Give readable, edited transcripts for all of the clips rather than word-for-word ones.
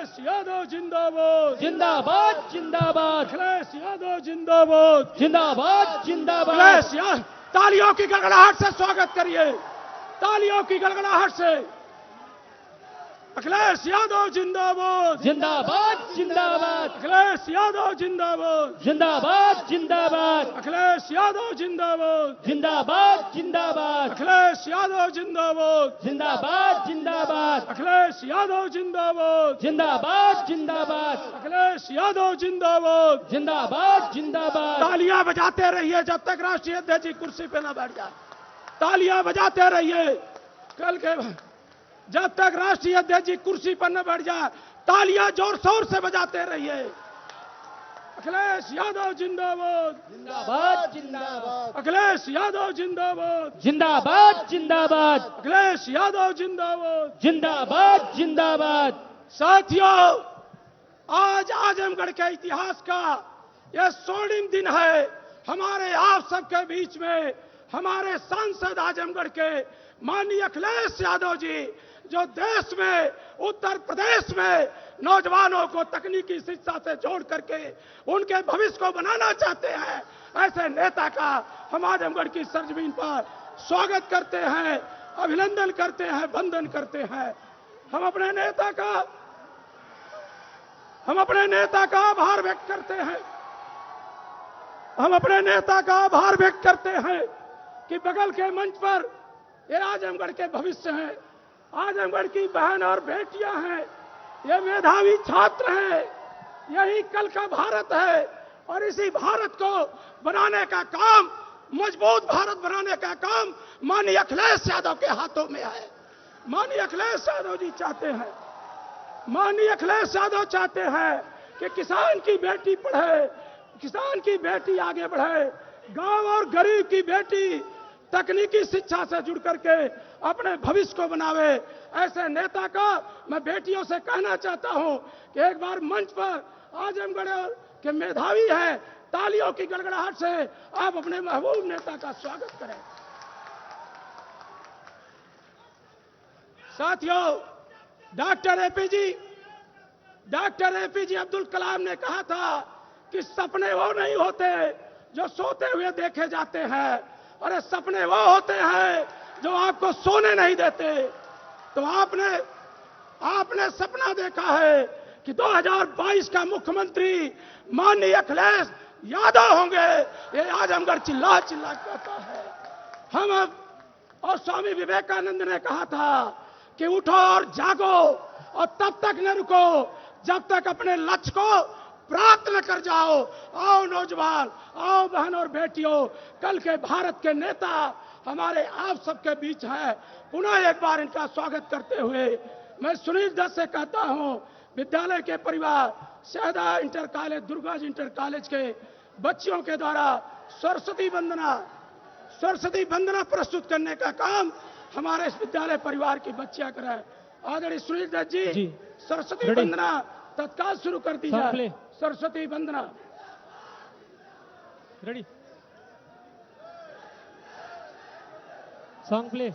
अखिलेश यादव जिंदाबाद जिंदाबाद जिंदाबाद अखिलेश यादव जिंदाबाद जिंदाबाद जिंदाबाद। अखिलेश यादव, तालियों की गड़गड़ाहट से स्वागत करिए, तालियों की गड़गड़ाहट से। अखिलेश यादव जिंदाबाद जिंदाबाद जिंदाबाद अखिलेश यादव जिंदाबाद जिंदाबाद जिंदाबाद अखिलेश यादव जिंदाबाद जिंदाबाद जिंदाबाद अखिलेश यादव जिंदाबाद जिंदाबाद जिंदाबाद अखिलेश यादव जिंदाबाद जिंदाबाद जिंदाबाद अखिलेश यादव जिंदाबाद जिंदाबाद जिंदाबाद। तालियां बजाते रहिए जब तक राष्ट्रीय अध्यक्ष जी कुर्सी पे न बैठ जाए। तालियां बजाते रहिए कल के जब तक राष्ट्रीय अध्यक्ष जी कुर्सी पर न बैठ जाए। तालियां जोर शोर से बजाते रहिए। अखिलेश यादव जिंदाबाद जिंदाबाद जिंदाबाद अखिलेश यादव जिंदाबाद जिंदाबाद जिंदाबाद अखिलेश यादव जिंदाबाद जिंदाबाद जिंदाबाद। साथियों, आज आजमगढ़ के इतिहास का यह स्वर्णिम दिन है। हमारे आप सबके बीच में हमारे सांसद आजमगढ़ के माननीय अखिलेश यादव जी, जो देश में उत्तर प्रदेश में नौजवानों को तकनीकी शिक्षा से जोड़ करके उनके भविष्य को बनाना चाहते हैं, ऐसे नेता का हम आजमगढ़ की सरजमीन पर स्वागत करते हैं, अभिनंदन करते हैं, वंदन करते हैं। हम अपने नेता का आभार व्यक्त करते हैं। हम अपने नेता का आभार व्यक्त करते हैं कि बगल के मंच पर ये आजमगढ़ के भविष्य हैं, आजमगढ़ की बहन और बेटियां हैं, ये मेधावी छात्र हैं, यही कल का भारत है। और इसी भारत को बनाने का काम, मजबूत भारत बनाने का काम माननीय अखिलेश यादव के हाथों में है। माननीय अखिलेश यादव जी चाहते हैं, माननीय अखिलेश यादव चाहते हैं कि किसान की बेटी पढ़े, किसान की बेटी आगे बढ़े, गांव और गरीब की बेटी तकनीकी शिक्षा से जुड़ करके अपने भविष्य को बनावे। ऐसे नेता का मैं बेटियों से कहना चाहता हूं कि एक बार मंच पर आजमगढ़ के मेधावी है, तालियों की गड़गड़ाहट से आप अपने महबूब नेता का स्वागत करें। साथियों, डॉक्टर एपीजे अब्दुल कलाम ने कहा था कि सपने वो नहीं होते जो सोते हुए देखे जाते हैं, अरे सपने वो होते हैं जो आपको सोने नहीं देते। तो आपने सपना देखा है कि 2022 का मुख्यमंत्री माननीय अखिलेश यादव होंगे। ये आजमगढ़ चिल्ला चिल्ला कहता है। हम और स्वामी विवेकानंद ने कहा था कि उठो और जागो और तब तक न रुको जब तक अपने लक्ष्य को प्राप्त न कर जाओ। आओ नौजवान, आओ बहन और बेटियों, कल के भारत के नेता हमारे आप सबके बीच हैं। पुनः एक बार इनका स्वागत करते हुए मैं सुनील दत्त से कहता हूं, विद्यालय के परिवार शहदा inter college, Durgaji inter college के बच्चियों के द्वारा सरस्वती वंदना प्रस्तुत करने का काम हमारे इस विद्यालय परिवार की बच्चियां करें। आदरणीय सुनील दत्त जी, सरस्वती वंदना तत्काल शुरू कर दी जाए। सरस्वती वंदना रेडी, सॉन्ग प्ले।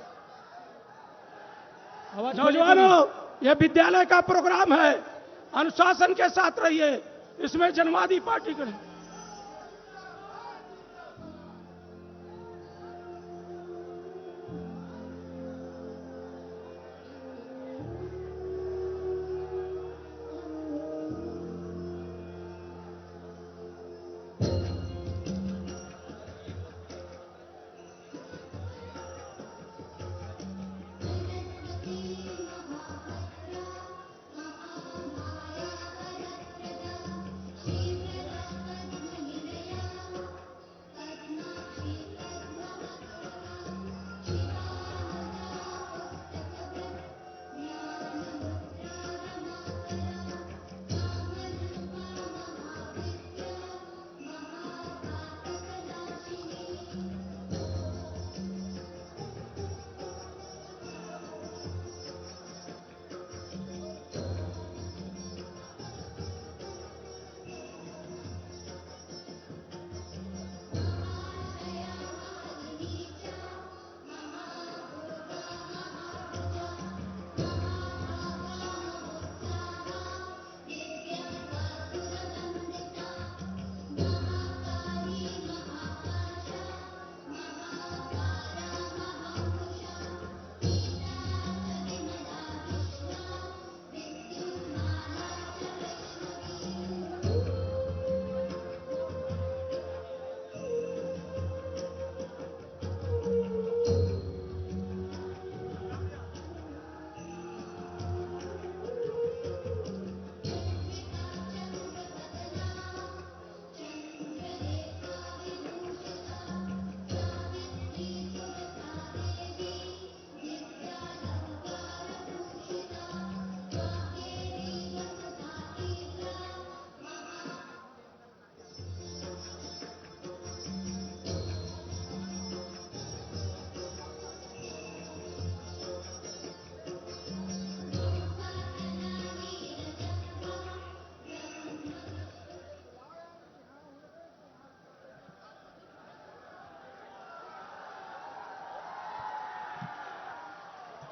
नौजवानों, यह विद्यालय का प्रोग्राम है, अनुशासन के साथ रहिए। इसमें जनवादी पार्टी करें।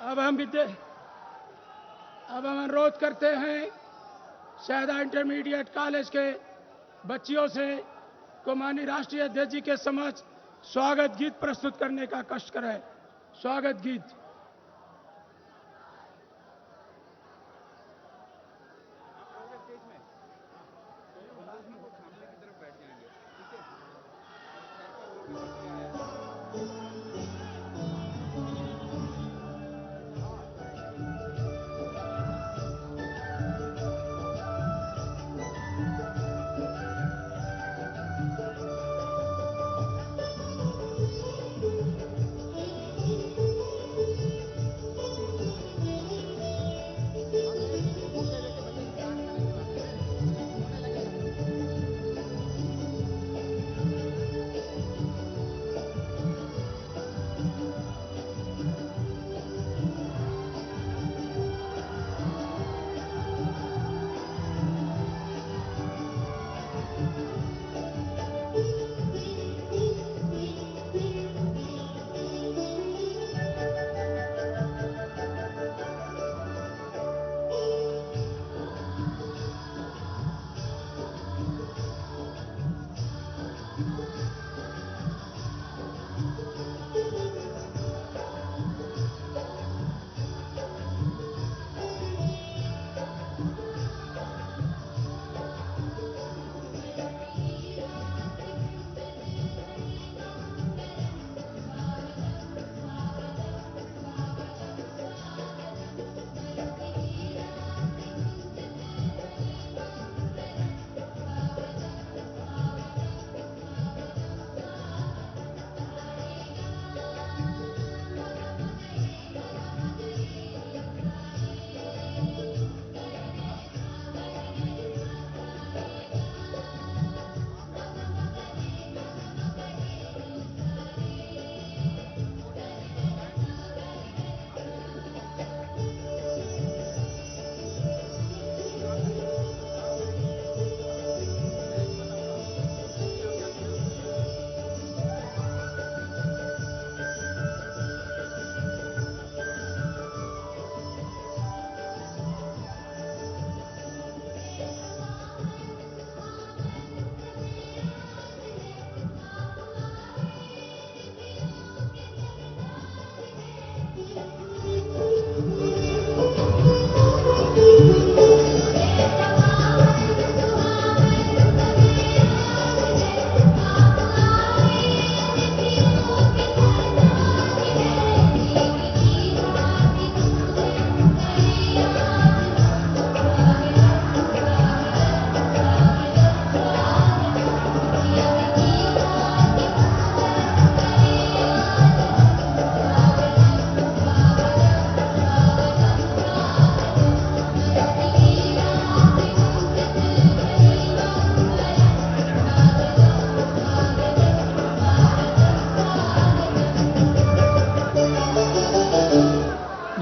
अब हम अनुरोध करते हैं शहदा इंटरमीडिएट कॉलेज के बच्चियों से को माननीय राष्ट्रीय अध्यक्ष जी के समक्ष स्वागत गीत प्रस्तुत करने का कष्ट करें। स्वागत गीत।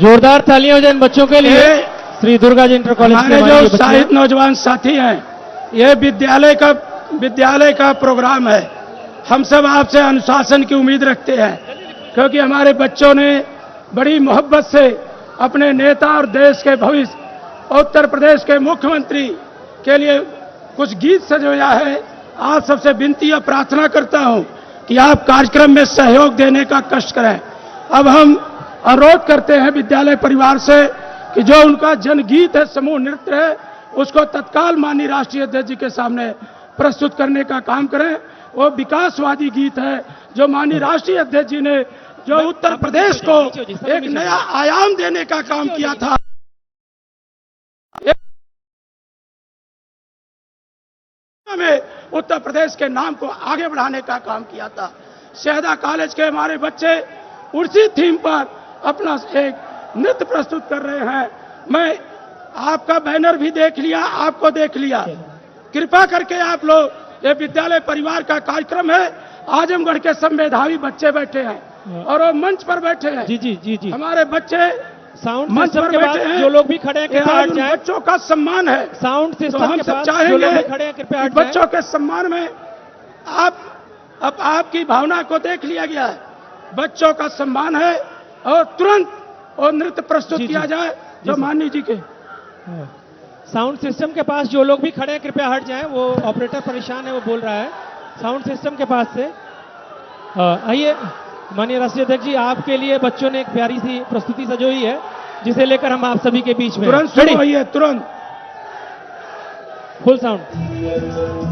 जोरदार तालियां हो जाए इन बच्चों के लिए। श्री दुर्गा जी इंटर कॉलेज के हमारे जो उत्साहित नौजवान साथी हैं, ये विद्यालय का प्रोग्राम है। हम सब आपसे अनुशासन की उम्मीद रखते हैं, क्योंकि हमारे बच्चों ने बड़ी मोहब्बत से अपने नेता और देश के भविष्य उत्तर प्रदेश के मुख्यमंत्री के लिए कुछ गीत सजोया है। आप सबसे विनती और प्रार्थना करता हूं कि आप कार्यक्रम में सहयोग देने का कष्ट करें। अब हम अनुरोध करते हैं विद्यालय परिवार से कि जो उनका जनगीत है, समूह नृत्य है, उसको तत्काल माननीय राष्ट्रीय अध्यक्ष जी के सामने प्रस्तुत करने का काम करें। वो विकासवादी गीत है जो माननीय राष्ट्रीय अध्यक्ष जी ने जो उत्तर प्रदेश को एक नया आयाम देने का काम किया था। में उत्तर प्रदेश के नाम को आगे बढ़ाने का काम किया था। शहदा कॉलेज के हमारे बच्चे उसी थीम पर अपना एक नृत्य प्रस्तुत कर रहे हैं। मैं आपका बैनर भी देख लिया, आपको देख लिया। कृपा करके आप लोग, ये विद्यालय परिवार का कार्यक्रम है, आजमगढ़ के सब मेधावी बच्चे बैठे हैं और वो मंच पर बैठे हैं। जी जी जी जी हमारे बच्चे साउंड मंच पर के बाद बैठे हैं। जो लोग भी खड़े हैं कृपया हट जाएं। बच्चों का सम्मान है। साउंड तो सिस्टम हम के सब बाद जो चाहेंगे लोग भी खड़े हैं कृपया कि हट जाएं। बच्चों के सम्मान में अब आपकी भावना को देख लिया गया है। बच्चों का सम्मान है और तुरंत और नृत्य प्रस्तुत जी, किया जी। जाए जी, जो सर। माननीय जी के। साउंड सिस्टम के पास जो लोग भी खड़े हैं कृपया हट जाएं, वो ऑपरेटर परेशान है, वो बोल रहा है साउंड सिस्टम के पास से। आइए माननीय राष्ट्रीय अध्यक्ष जी, आपके लिए बच्चों ने एक प्यारी सी प्रस्तुति सजोई है जिसे लेकर हम आप सभी के बीच में तुरंत शुरू होइए, तुरंत। Full sound.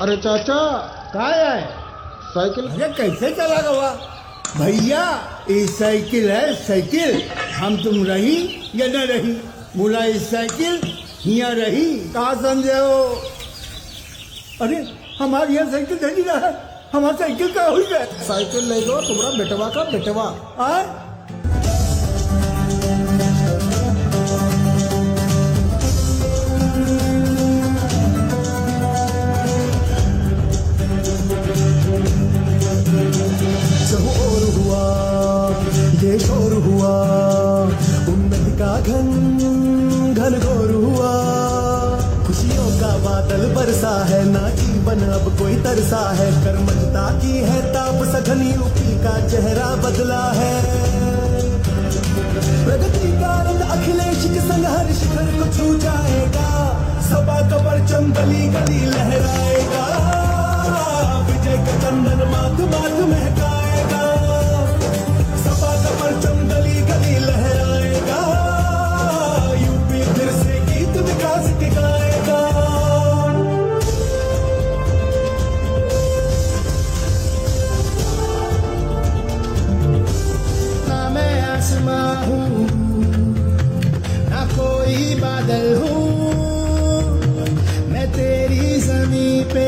अरे चाचा काय आहे साइकिल अरे कैसे चला गवा भैया ये साइकिल है साइकिल हम तुम रही या न रही बोला ये साइकिल यहाँ रही कहा समझे हो अरे हमारे यहाँ साइकिल नहीं रहा है हमारा साइकिल का हुई है साइकिल ले लो तुम्हारा बेटवा का बेटवा आ? शोर हुआ ये शोर हुआ उन्नति का घन घन घोर हुआ खुशियों का बादल बरसा है ना जीवन अब कोई तरसा है कर्मठता की है ताप सघन यूपी का चेहरा बदला है प्रगति का रंग अखिलेश के संग हर शिखर को छू जाएगा सपा का परचम गली गली लहराएगा विजय का चंदन माथ माथ महकाएगा सपा का परचम गली गली लहराएगा यूपी फिर से गीत विकास के गाएगा ना मैं आसमां हूँ ना कोई बादल हूँ मैं तेरी जमीन पे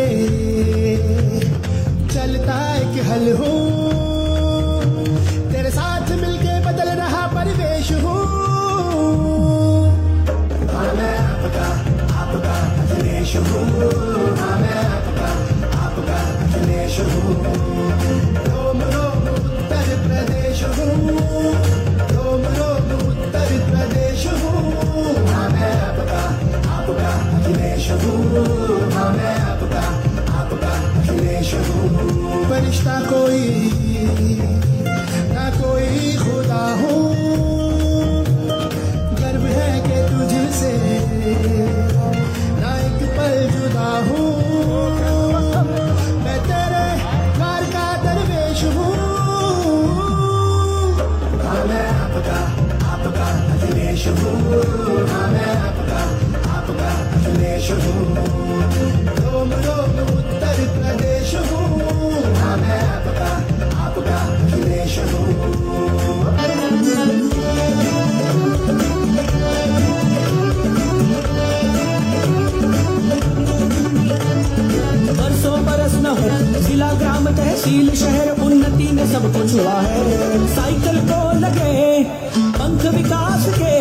चलता एक हल हूँ तेरे साथ मिलके बदल रहा परिवेश हूँ हाँ मैं आपका अखिलेश हूँ हाँ मैं आपका अखिलेश हूँ रोम रोम उत्तर प्रदेश हूँ रोम रोम उत्तर प्रदेश हूँ हाँ मैं आपका अखिलेश हूँ हाँ मैं आपका अखिलेश हूँ फरिश्ता कोई ना कोई खुदा हूँ गर्व है कि तुझसे ना एक पल जुदा हूँ मैं तेरे द्वार का दरवेश हूँ हाँ मैं आपका अखिलेश हूँ हाँ मैं आपका अखिलेश हूँ रोम रोम उत्तर प्रदेश हूँ हाँ मैं आपका अखिलेश हूँ बरसों बरस न हो जिला ग्राम तहसील शहर उन्नति ने सब कुछ हुआ है साइकिल को लगे पंख विकास के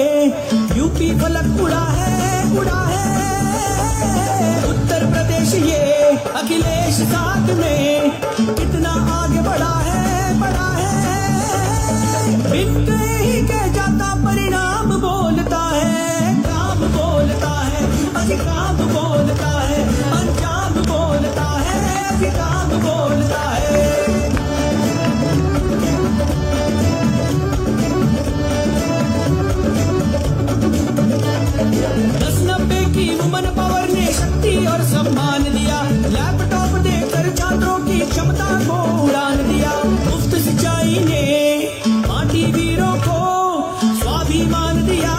यूपी फलक उड़ा है उत्तर प्रदेश ये अखिलेश साथ में कितना आगे बढ़ा है सम्मान दिया, लैपटॉप देकर छात्रों की क्षमता को उड़ान दिया। मुफ्त सिंचाई ने माटी वीरों को स्वाभिमान दिया।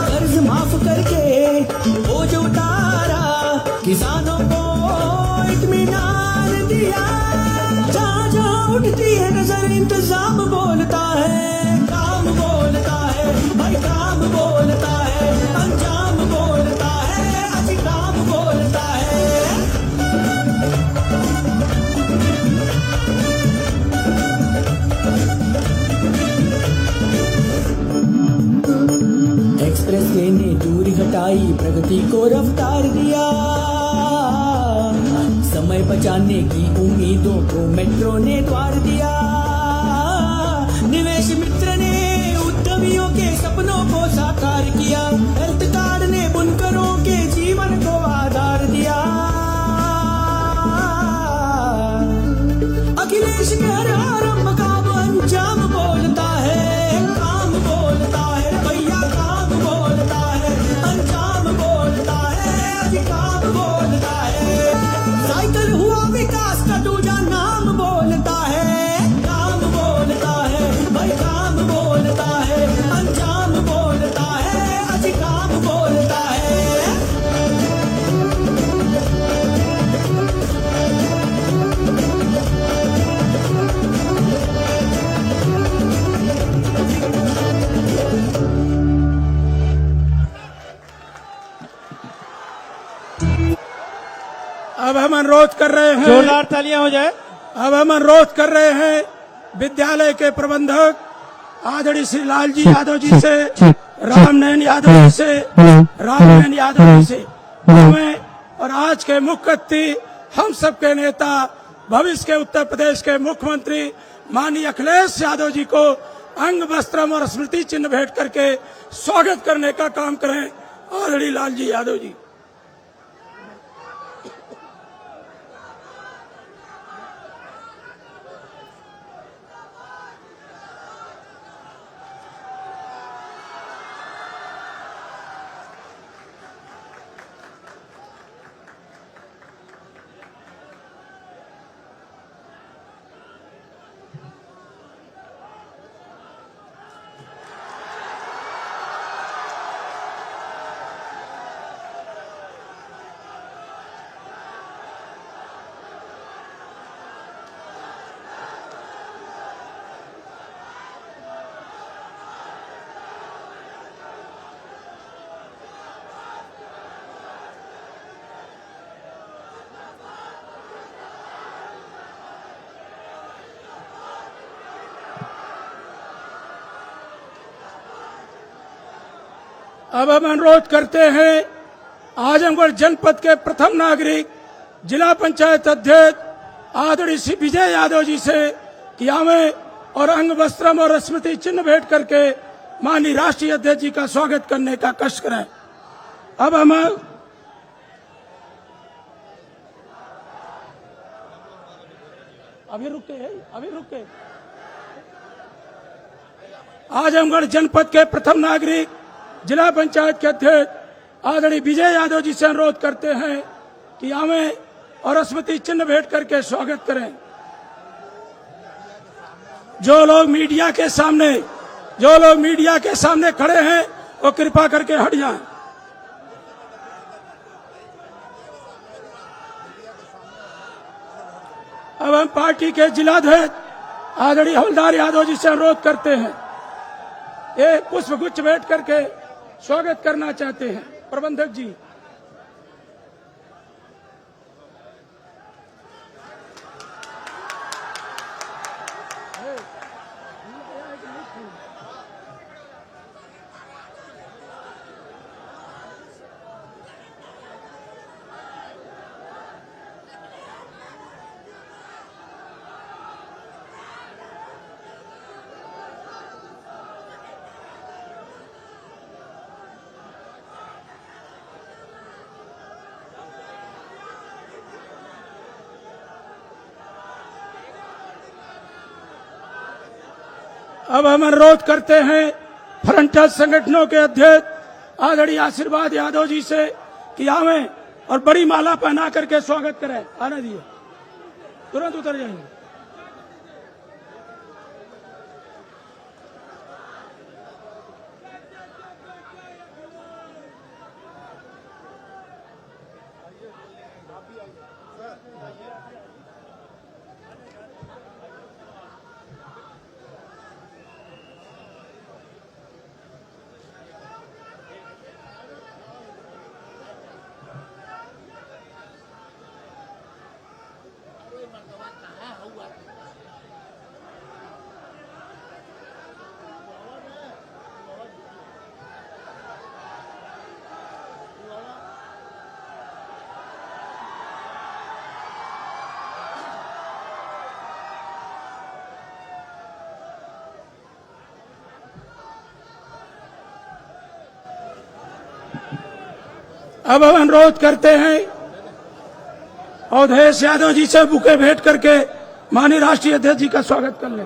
कर्ज माफ करके बोझ उतारा, किसानों को इत्मीनान दिया। जहाँ जहाँ उठती है नजर इंतजाम बोलता है, काम बोलता है भाई, काम बोलता है, अंजाम बोलता है, अजी काम बोलता है। एक्सप्रेस वे ने दूरी घटाई, प्रगति को रफ्तार दिया। समय बचाने की उम्मीदों को मेट्रो ने द्वार दिया। निवेश मित्र ने उद्यमियों के सपनों को साकार किया। हेल्थ कार्ड ने बुनकरों के जीवन को आधार दिया। अखिलेश के हर आरंभ का अब अंजाम बोलता है, काम बोलता है भैया, काम बोलता है, अंजाम बोलता है, अभी काम बोलता है। साइकिल हुआ विकास का दूजा नाम बोलता है, काम बोलता है भाई, काम बोलता है, अंजाम बोलता है, अभी काम बोलता है। अब हम अनुरोध कर रहे हैं, जोरदार तालियां हो जाए। अब हम अनुरोध कर रहे हैं विद्यालय के प्रबंधक आदरणीय श्री लालजी यादव जी से, रामनयन यादव जी से, रामनयन यादव जी से हमें और आज के मुख्य अतिथि हम सबके नेता, भविष्य के उत्तर प्रदेश के मुख्यमंत्री माननीय अखिलेश यादव जी को अंग वस्त्रम और स्मृति चिन्ह भेंट करके स्वागत करने का काम करें। आदरणीय लालजी यादव जी। अब हम अनुरोध करते हैं आजमगढ़ जनपद के प्रथम नागरिक जिला पंचायत अध्यक्ष आदरणीय श्री विजय यादव जी से कि हमें और अंग वस्त्रम और स्मृति चिन्ह भेंट करके माननीय राष्ट्रीय अध्यक्ष जी का स्वागत करने का कष्ट करें। अब हम अभी रुके आजमगढ़ जनपद के प्रथम नागरिक जिला पंचायत के अध्यक्ष आदरणीय विजय यादव जी से अनुरोध करते हैं कि हमें और स्मृति चिन्ह भेंट करके स्वागत करें। जो लोग मीडिया के सामने खड़े हैं वो कृपा करके हट जाएं। अब हम पार्टी के जिलाध्यक्ष आदरणीय हवलदार यादव जी से अनुरोध करते हैं, एक पुष्प गुच्छ भेंट करके स्वागत करना चाहते हैं। प्रबंधक जी। अब हम अनुरोध करते हैं फ्रंटल संगठनों के अध्यक्ष आदरणीय आशीर्वाद यादव जी से कि आवें और बड़ी माला पहना करके स्वागत करें। आने दिए, तुरंत उतर जाएंगे। अब हम अनुरोध करते हैं अवधेश यादव जी से बुके भेंट करके माननीय राष्ट्रीय अध्यक्ष जी का स्वागत कर लें।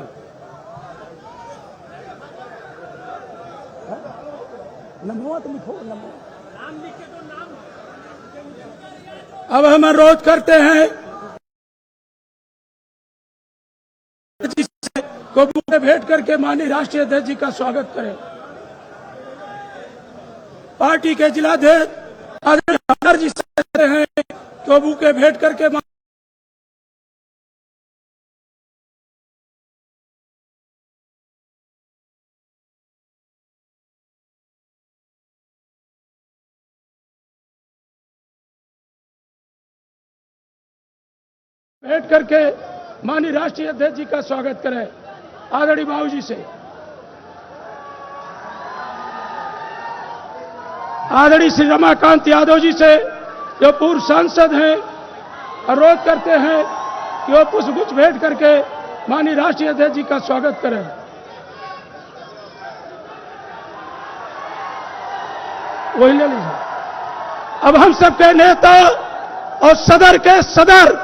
अब हम अनुरोध करते हैं जी से को बुके भेंट करके माननीय राष्ट्रीय अध्यक्ष जी का स्वागत करें। पार्टी के जिलाध्यक्ष आदरणीय जी से हैं तो बुके भेंट करके माननीय राष्ट्रीय अध्यक्ष जी का स्वागत करें। आदरणीय बाबू जी से, आदरणीय श्री रमाकांत यादव जी से जो पूर्व सांसद हैं, अनुरोध करते हैं कि वो पुष्पगुच्छ भेंट करके माननीय राष्ट्रीय अध्यक्ष जी का स्वागत करें। वही ले लीजिए। अब हम सबके नेता और सदर के सदर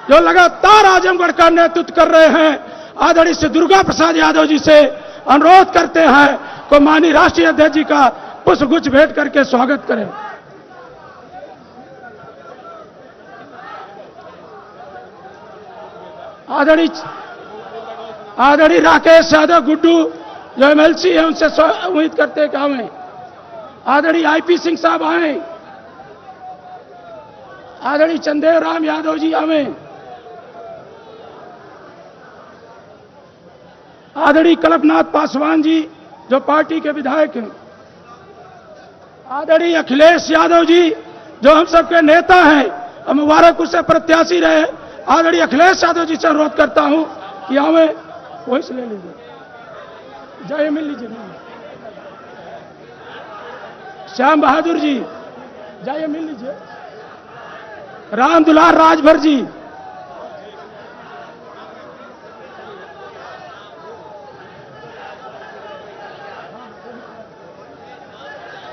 जो लगातार आजमगढ़ का नेतृत्व कर रहे हैं, आदरणीय श्री दुर्गा प्रसाद यादव जी से अनुरोध करते हैं कि माननीय राष्ट्रीय अध्यक्ष जी का पुष्पगुच्छ भेंट करके स्वागत करें। आदरणीय राकेश यादव गुड्डू जो एमएलसी है, उनसे उम्मीद करते हैं कि आवें। आदरणीय आईपी सिंह साहब आए। आदरणीय चंदेव राम यादव जी आवें। आदरणीय कल्पनाथ पासवान जी जो पार्टी के विधायक हैं। आदरणीय अखिलेश यादव जी जो हम सबके नेता हैं और मुबारकपुर से प्रत्याशी रहे, आदरणीय अखिलेश यादव जी से अनुरोध करता हूं कि हमें वही से ले लीजिए, जय मिल लीजिए। श्याम बहादुर जी जाइए मिल लीजिए। राम दुलार राजभर जी,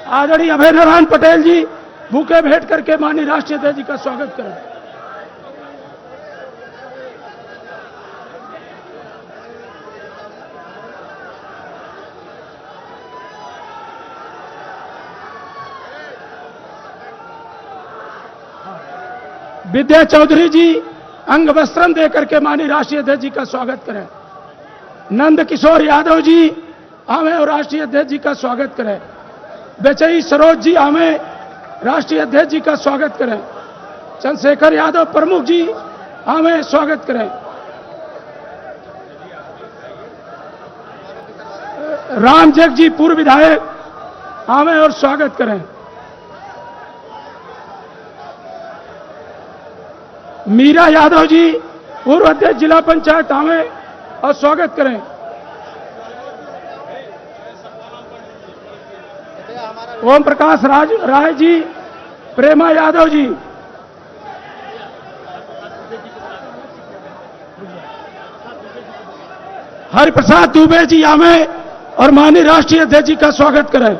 आदरणीय अभय नारायण पटेल जी बुके भेंट करके माननीय राष्ट्रीय अध्यक्ष जी का स्वागत करें। विद्या चौधरी जी अंग वस्त्रम देकर के माननीय राष्ट्रीय अध्यक्ष जी का स्वागत करें। नंद किशोर यादव जी आवे और राष्ट्रीय अध्यक्ष जी का स्वागत करें। बेचई सरोज जी आवे, राष्ट्रीय अध्यक्ष जी का स्वागत करें। चंद्रशेखर यादव प्रमुख जी आवे, स्वागत करें। राम जग जी पूर्व विधायक आवे और स्वागत करें। मीरा यादव जी पूर्व अध्यक्ष जिला पंचायत आवे और स्वागत करें। ओम प्रकाश राय जी, प्रेमा यादव जी, हरिप्रसाद दुबे जी आवे और माननीय राष्ट्रीय अध्यक्ष जी का स्वागत करें।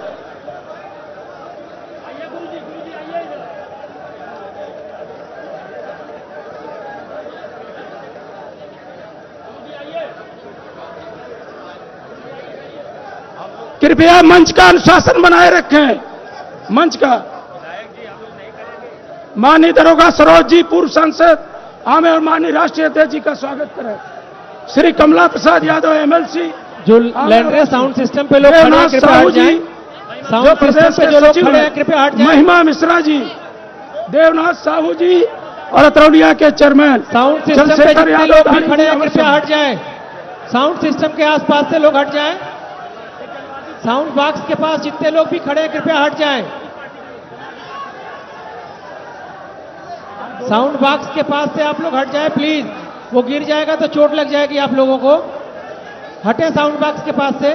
कृपया मंच का अनुशासन बनाए रखें। मंच का माननीय दरोगा सरोज जी, पूर्व सांसद आमेर और माननीय राष्ट्रीय अध्यक्ष जी का स्वागत करें। श्री कमला प्रसाद यादव एमएलसी, जो लैंड रहे साउंड सिस्टम पे लोग खड़े हैं देवनाथ कृपया साहू हट जी, जाएं। जो साउंड प्रदेश सिस्टम पे के जो लोग सचिव खड़े हैं हैं, कृपया हट जाएं। महिमा मिश्रा जी, देवनाथ साहू जी और अतरौलिया के चेयरमैन साउंड सिस्टम पे चंद्रशेखर जितने यादव लोग भी दानी खड़े हैं जी, कृपया हट जाएं। साउंड सिस्टम के आसपास से लोग हट जाएं। साउंड बॉक्स के पास जितने लोग भी खड़े हैं कृपया हट जाएं। साउंड बॉक्स के पास से आप लोग हट जाएं प्लीज। वो गिर जाएगा तो चोट लग जाएगी आप लोगों को। हटे साउंड बॉक्स के पास से।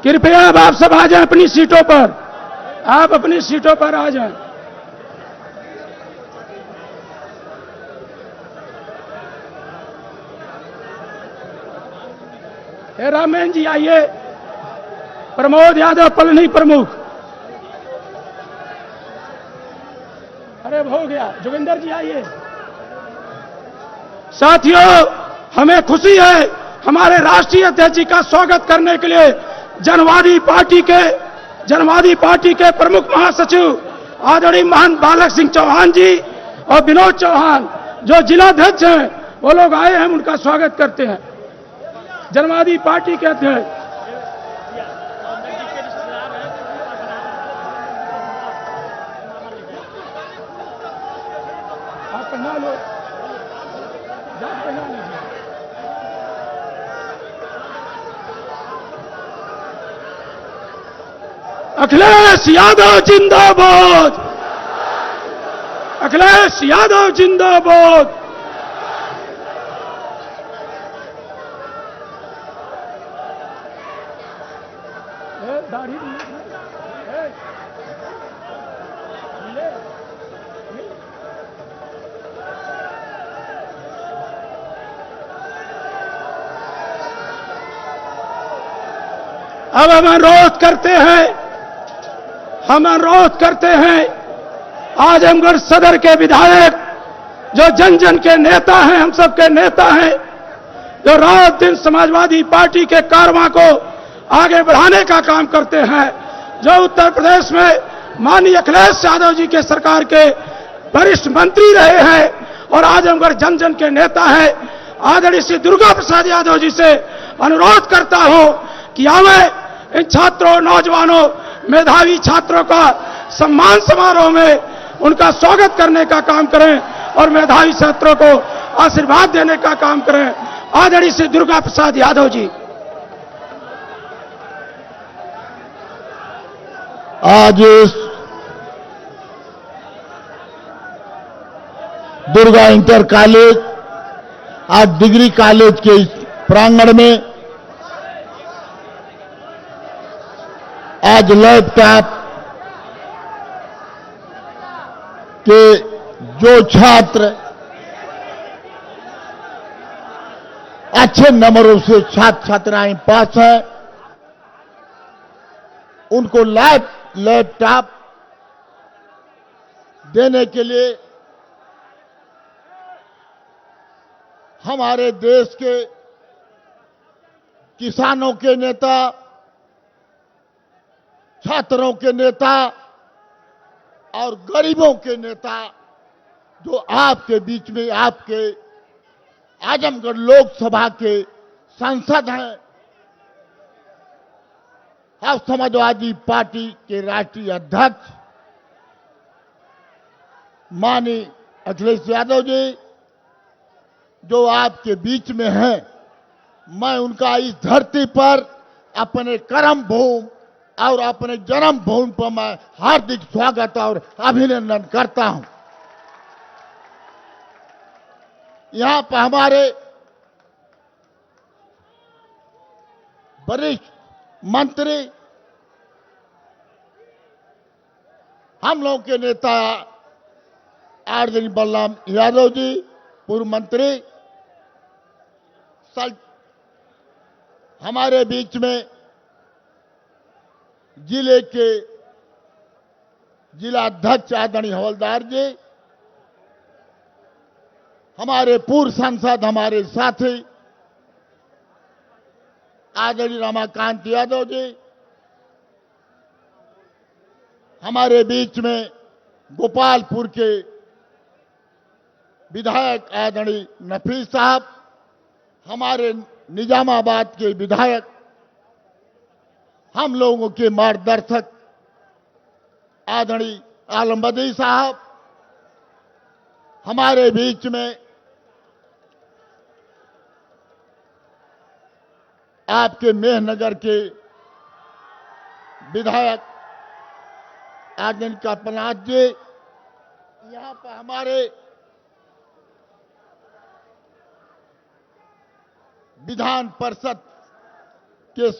कृपया अब आप सब आ जाएं अपनी सीटों पर। आप अपनी सीटों पर आ जाएं। रामेन जी आइए। प्रमोद यादव पलनी प्रमुख। अरे हो गया। जोगिंदर जी आइए। साथियों, हमें खुशी है हमारे राष्ट्रीय अध्यक्ष जी का स्वागत करने के लिए जनवादी पार्टी के प्रमुख महासचिव आदरणीय महंत बालक सिंह चौहान जी और विनोद चौहान जो जिलाध्यक्ष हैं, वो लोग आए हैं, उनका स्वागत करते हैं। जनवादी पार्टी के अध्यक्ष आप पहना लो, जाट पहना लीजिए। अखिलेश यादव जिंदाबाद। अखिलेश यादव जिंदाबाद। दाढ़ी अब हम अनुरोध करते हैं आजमगढ़ सदर के विधायक जो जन जन के नेता हैं, हम सब के नेता हैं, जो रात दिन समाजवादी पार्टी के कारवां को आगे बढ़ाने का काम करते हैं, जो उत्तर प्रदेश में माननीय अखिलेश यादव जी के सरकार के वरिष्ठ मंत्री रहे हैं और आजमगढ़ जन जन के नेता हैं, आदरणीय श्री दुर्गा प्रसाद यादव जी से अनुरोध करता हूं कि हमें इन छात्रों, नौजवानों, मेधावी छात्रों का सम्मान समारोह में उनका स्वागत करने का काम करें और मेधावी छात्रों को आशीर्वाद देने का काम करें। आदरणीय श्री दुर्गा प्रसाद यादव जी। आज इस दुर्गा इंटर कॉलेज, आज डिग्री कॉलेज के इस प्रांगण में आज लैपटॉप के जो छात्र अच्छे नंबरों से छात्र छात्राएं पास हैं, उनको लैपटॉप देने के लिए हमारे देश के किसानों के नेता, छात्रों के नेता और गरीबों के नेता जो आपके बीच में, आपके आजमगढ़ लोकसभा के सांसद हैं, आप समाजवादी पार्टी के राष्ट्रीय अध्यक्ष माननीय अखिलेश यादव जी जो आपके बीच में हैं, मैं उनका इस धरती पर अपने कर्म भूमि और अपने जन्म भूमि पर मैं हार्दिक स्वागत और अभिनंदन करता हूं। यहां पर हमारे वरिष्ठ मंत्री, हम लोगों के नेता आदरणीय बलराम यादव जी, पूर्व मंत्री, हमारे बीच में जिले के जिला अध्यक्ष आदरणीय हवलदार जी, हमारे पूर्व सांसद, हमारे साथी आदरणीय रमाकांत यादव जी, हमारे बीच में गोपालपुर के विधायक आदरणीय नफीस साहब, हमारे निजामाबाद के विधायक, हम लोगों के मार्गदर्शक आदरणीय आलमबदी साहब, हमारे बीच में आपके मेहनगर के विधायक आदरणीय कल्पनाथ जी, यहाँ पर हमारे विधान परिषद के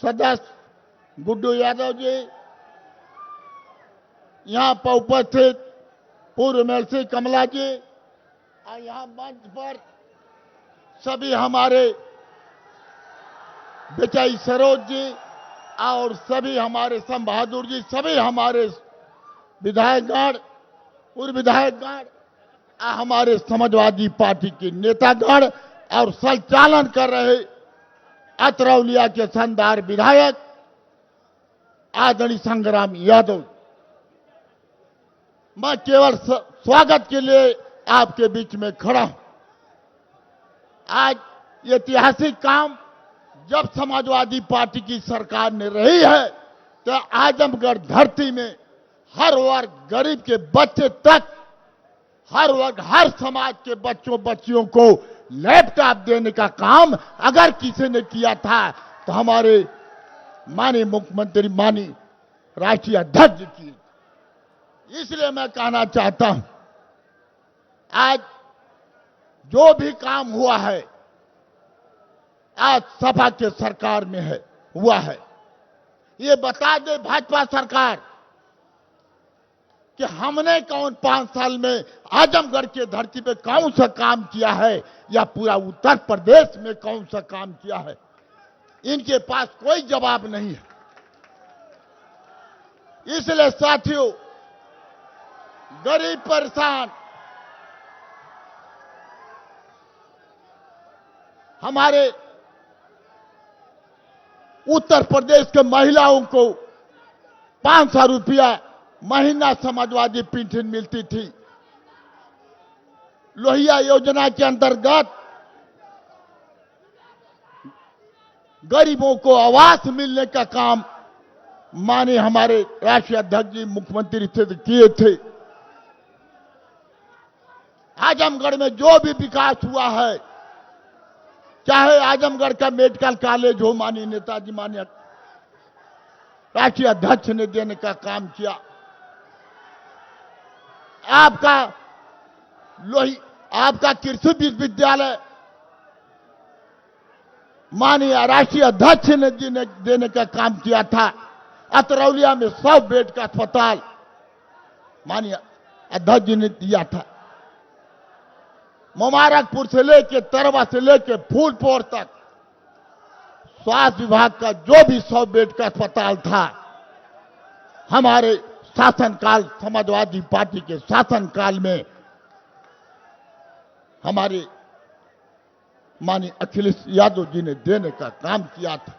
सदस्य गुड्डू यादव जी, यहाँ पर उपस्थित पूर्व मेयर कमला जी, और यहाँ मंच पर सभी हमारे बेचाई सरोज जी और सभी हमारे सम बहादुर जी, सभी हमारे विधायकगण, पूर्व विधायकगण, हमारे समाजवादी पार्टी के नेतागण और संचालन कर रहे अतरौलिया के शानदार विधायक आदरणीय संग्राम यादव। मैं केवल स्वागत के लिए आपके बीच में खड़ा हूं। आज ये ऐतिहासिक काम जब समाजवादी पार्टी की सरकार ने रही है तो आजमगढ़ धरती में हर वर्ग, गरीब के बच्चे तक, हर वर्ग, हर समाज के बच्चों बच्चियों को लैपटॉप देने का काम अगर किसी ने किया था तो हमारे माननीय मुख्यमंत्री, माननीय राष्ट्रीय अध्यक्ष जी की। इसलिए मैं कहना चाहता हूं, आज जो भी काम हुआ है आज सपा के सरकार में है, हुआ है। ये बता दे भाजपा सरकार कि हमने कौन 5 साल में आजमगढ़ के धरती पे कौन सा काम किया है या पूरा उत्तर प्रदेश में कौन सा काम किया है। इनके पास कोई जवाब नहीं है। इसलिए साथियों, गरीब परेशान, हमारे उत्तर प्रदेश के महिलाओं को 500 रुपया महीना समाजवादी पेंशन मिलती थी। लोहिया योजना के अंतर्गत गरीबों को आवास मिलने का काम माने हमारे राष्ट्रीय अध्यक्ष जी, मुख्यमंत्री से किए थे। आजमगढ़ में जो भी विकास हुआ है, चाहे आजमगढ़ का मेडिकल कॉलेज हो, माननीय नेताजी, माननीय राष्ट्रीय अध्यक्ष ने देने का काम किया। आपका कृषि विश्वविद्यालय माननीय राष्ट्रीय अध्यक्ष ने देने का काम किया था। अतरौलिया में 100 बेड का अस्पताल माननीय अध्यक्ष जी ने दिया था। मुबारकपुर से लेके तरवा से लेके फूलपुर तक स्वास्थ्य विभाग का जो भी 100 बेड का अस्पताल था, हमारे शासनकाल, समाजवादी पार्टी के शासनकाल में हमारे माननीय अखिलेश यादव जी ने देने का काम किया था।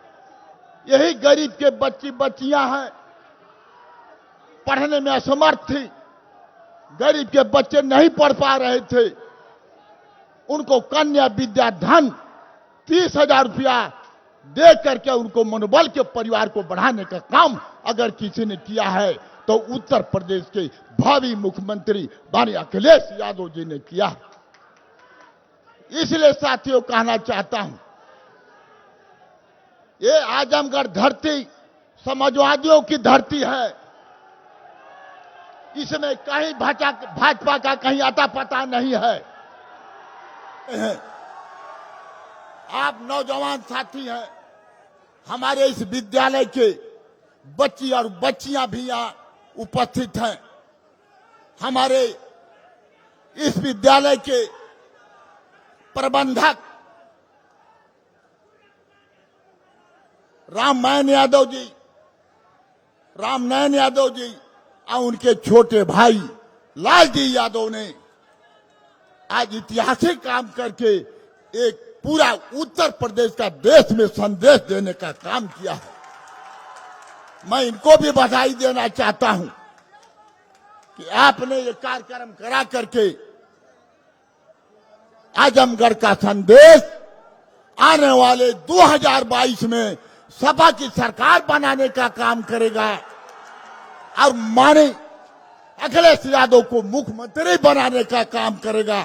यही गरीब के बच्चियां हैं, पढ़ने में असमर्थ थी, गरीब के बच्चे नहीं पढ़ पा रहे थे, उनको कन्या विद्या धन 30,000 रुपया दे करके उनको मनोबल के परिवार को बढ़ाने का काम अगर किसी ने किया है तो उत्तर प्रदेश के भावी मुख्यमंत्री माननीय अखिलेश यादव जी ने किया। इसलिए साथियों कहना चाहता हूं, ये आजमगढ़ धरती समाजवादियों की धरती है। इसमें कहीं भाजपा का कहीं आता पता नहीं है। आप नौजवान साथी हैं, हमारे इस विद्यालय के बच्ची और बच्चियां भी यहां उपस्थित हैं। हमारे इस विद्यालय के प्रबंधक रामनयन यादव जी और उनके छोटे भाई लालजी यादव ने आज ऐतिहासिक काम करके एक पूरा उत्तर प्रदेश का देश में संदेश देने का काम किया है। मैं इनको भी बधाई देना चाहता हूं कि आपने ये कार्यक्रम करा करके आजमगढ़ का संदेश आने वाले 2022 में सपा की सरकार बनाने का काम करेगा और माननीय अखिलेश यादव को मुख्यमंत्री बनाने का काम करेगा।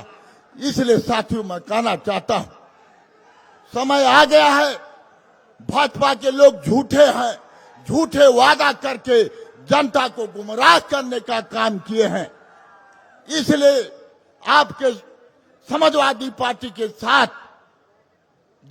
इसलिए साथियों मैं कहना चाहता हूं, समय आ गया है। भाजपा के लोग झूठे हैं, झूठे वादा करके जनता को गुमराह करने का काम किए हैं। इसलिए आपके समाजवादी पार्टी के साथ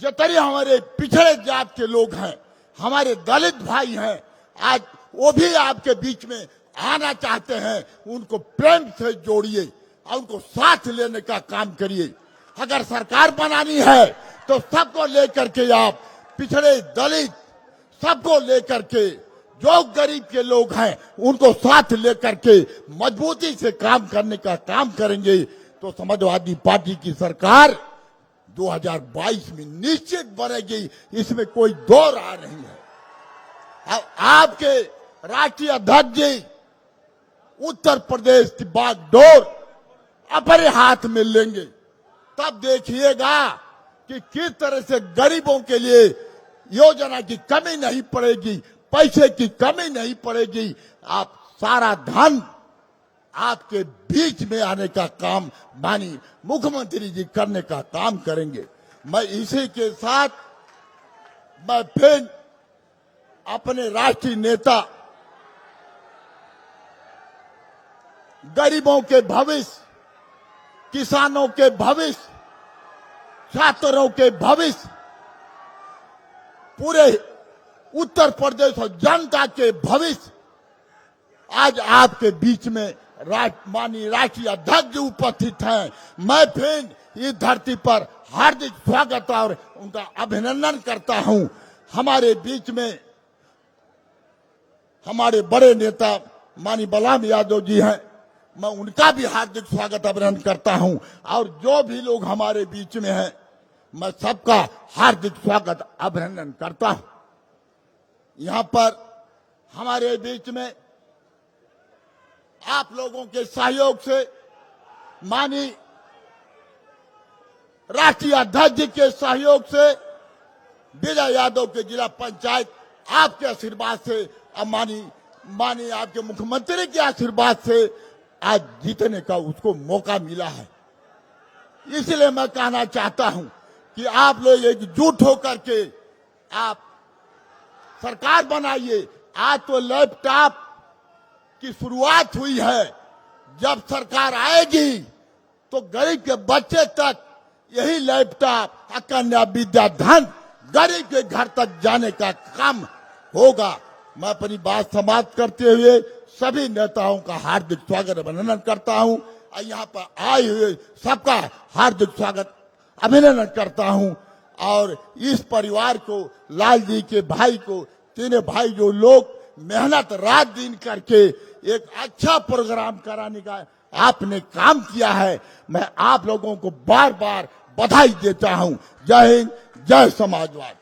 जितने हमारे पिछड़े जात के लोग हैं, हमारे दलित भाई हैं, आज वो भी आपके बीच में आना चाहते हैं। उनको प्रेम से जोड़िए और उनको साथ लेने का काम करिए। अगर सरकार बनानी है तो सबको लेकर के, आप पिछड़े दलित सबको लेकर के, जो गरीब के लोग हैं उनको साथ लेकर के मजबूती से काम करने का काम करेंगे तो समाजवादी पार्टी की सरकार 2022 में निश्चित बनेगी। इसमें कोई दो राय नहीं है। अब आपके राष्ट्रीय अध्यक्ष जी उत्तर प्रदेश की बागडोर अपने हाथ में लेंगे, तब देखिएगा कि किस तरह से गरीबों के लिए योजना की कमी नहीं पड़ेगी, पैसे की कमी नहीं पड़ेगी। आप सारा धन आपके बीच में आने का काम माननीय मुख्यमंत्री जी करने का काम करेंगे। मैं इसी के साथ मैं फिर अपने राष्ट्रीय नेता, गरीबों के भविष्य, किसानों के भविष्य, छात्रों के भविष्य, पूरे उत्तर प्रदेश और जनता के भविष्य आज आपके बीच में माननीय राष्ट्रीय अध्यक्ष उपस्थित हैं। मैं फिर इस धरती पर हार्दिक स्वागत और उनका अभिनंदन करता हूं। हमारे बीच में हमारे बड़े नेता माननीय बलराम यादव जी हैं, मैं उनका भी हार्दिक स्वागत अभिनंदन करता हूं। और जो भी लोग हमारे बीच में हैं, मैं सबका हार्दिक स्वागत अभिनंदन करता हूं। यहां पर हमारे बीच में आप लोगों के सहयोग से माननीय राष्ट्रीय अध्यक्ष जी के सहयोग से, विजय यादव के जिला पंचायत आपके आशीर्वाद से, माननीय आपके मुख्यमंत्री के आशीर्वाद से आज जीतने का उसको मौका मिला है। इसलिए मैं कहना चाहता हूं कि आप लोग एकजुट होकर के आप सरकार बनाइए। आज तो लैपटॉप की शुरुआत हुई है, जब सरकार आएगी तो गरीब के बच्चे तक यही लैपटॉप कन्या विद्या धन गरीब के घर तक जाने का काम होगा। मैं अपनी बात समाप्त करते हुए सभी नेताओं का हार्दिक स्वागत अभिनंदन करता हूं और यहाँ पर आए हुए सबका हार्दिक स्वागत अभिनंदन करता हूं। और इस परिवार को, लाल जी के भाई को, तीनों भाई जो लोग मेहनत रात दिन करके एक अच्छा प्रोग्राम कराने का आपने काम किया है, मैं आप लोगों को बार बार बधाई देता हूं। जय हिंद, जय समाजवाद।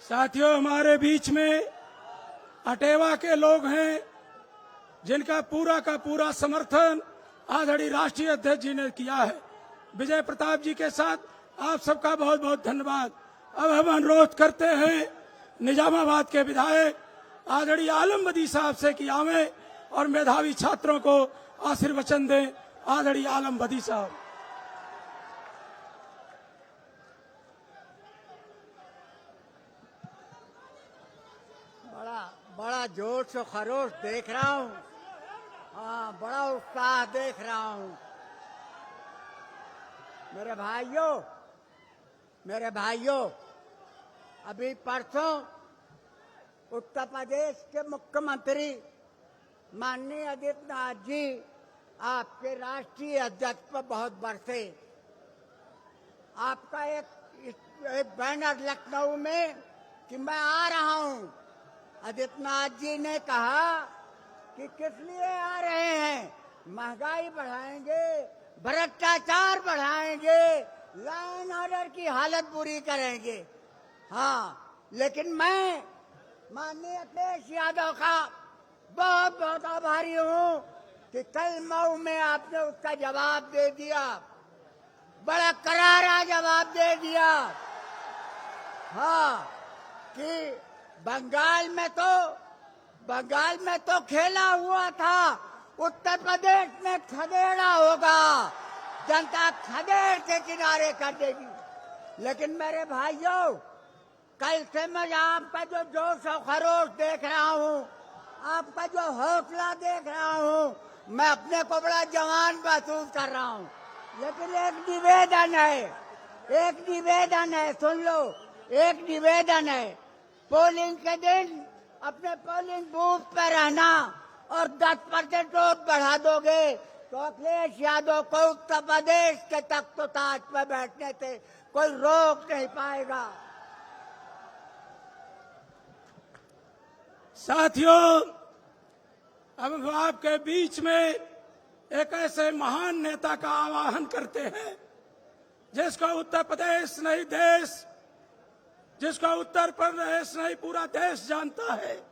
साथियों, हमारे बीच में अटेवा के लोग हैं जिनका पूरा का पूरा समर्थन आदरणीय राष्ट्रीय अध्यक्ष जी ने किया है। विजय प्रताप जी के साथ आप सबका बहुत बहुत धन्यवाद। अब हम अनुरोध करते हैं निजामाबाद के विधायक आदरणीय आलम बदी साहब से कि आवे और मेधावी छात्रों को आशीर्वचन दें। आदरणीय आलम बदी साहब। बड़ा जोश और खरोश देख रहा हूँ। हाँ, बड़ा उत्साह देख रहा हूँ। मेरे भाइयों, अभी परसों उत्तर प्रदेश के मुख्यमंत्री माननीय आदित्यनाथ जी आपके राष्ट्रीय अध्यक्ष पर बहुत बरसे। आपका एक बैनर लखनऊ में कि मैं आ रहा हूँ। आदित्यनाथ जी ने कहा कि किस लिए आ रहे हैं, महंगाई बढ़ाएंगे, भ्रष्टाचार बढ़ाएंगे, लॉ एंड ऑर्डर की हालत बुरी करेंगे। हाँ, लेकिन मैं माननीय अखिलेश यादव का बहुत बहुत आभारी हूँ कि कल मऊ में आपने उसका जवाब दे दिया, बड़ा करारा जवाब दे दिया। हाँ, कि बंगाल में तो खेला हुआ था, उत्तर प्रदेश में खदेड़ा होगा, जनता खदेड़ के किनारे कर देगी। लेकिन मेरे भाइयों, कल से मैं आपका जो जोश और खरोश देख रहा हूँ, आपका जो हौसला देख रहा हूँ, मैं अपने को बड़ा जवान महसूस कर रहा हूँ। लेकिन एक निवेदन है, सुन लो, एक निवेदन है। पोलिंग के दिन अपने पोलिंग बूथ पर रहना और 10% वोट बढ़ा दोगे तो अखिलेश यादव को उत्तर प्रदेश के तख्त ताज पर बैठने से कोई रोक नहीं पाएगा। साथियों, अब हम आपके बीच में एक ऐसे महान नेता का आवाहन करते हैं जिसको उत्तर प्रदेश नहीं देश, जिसको उत्तर प्रदेश नहीं पूरा देश जानता है,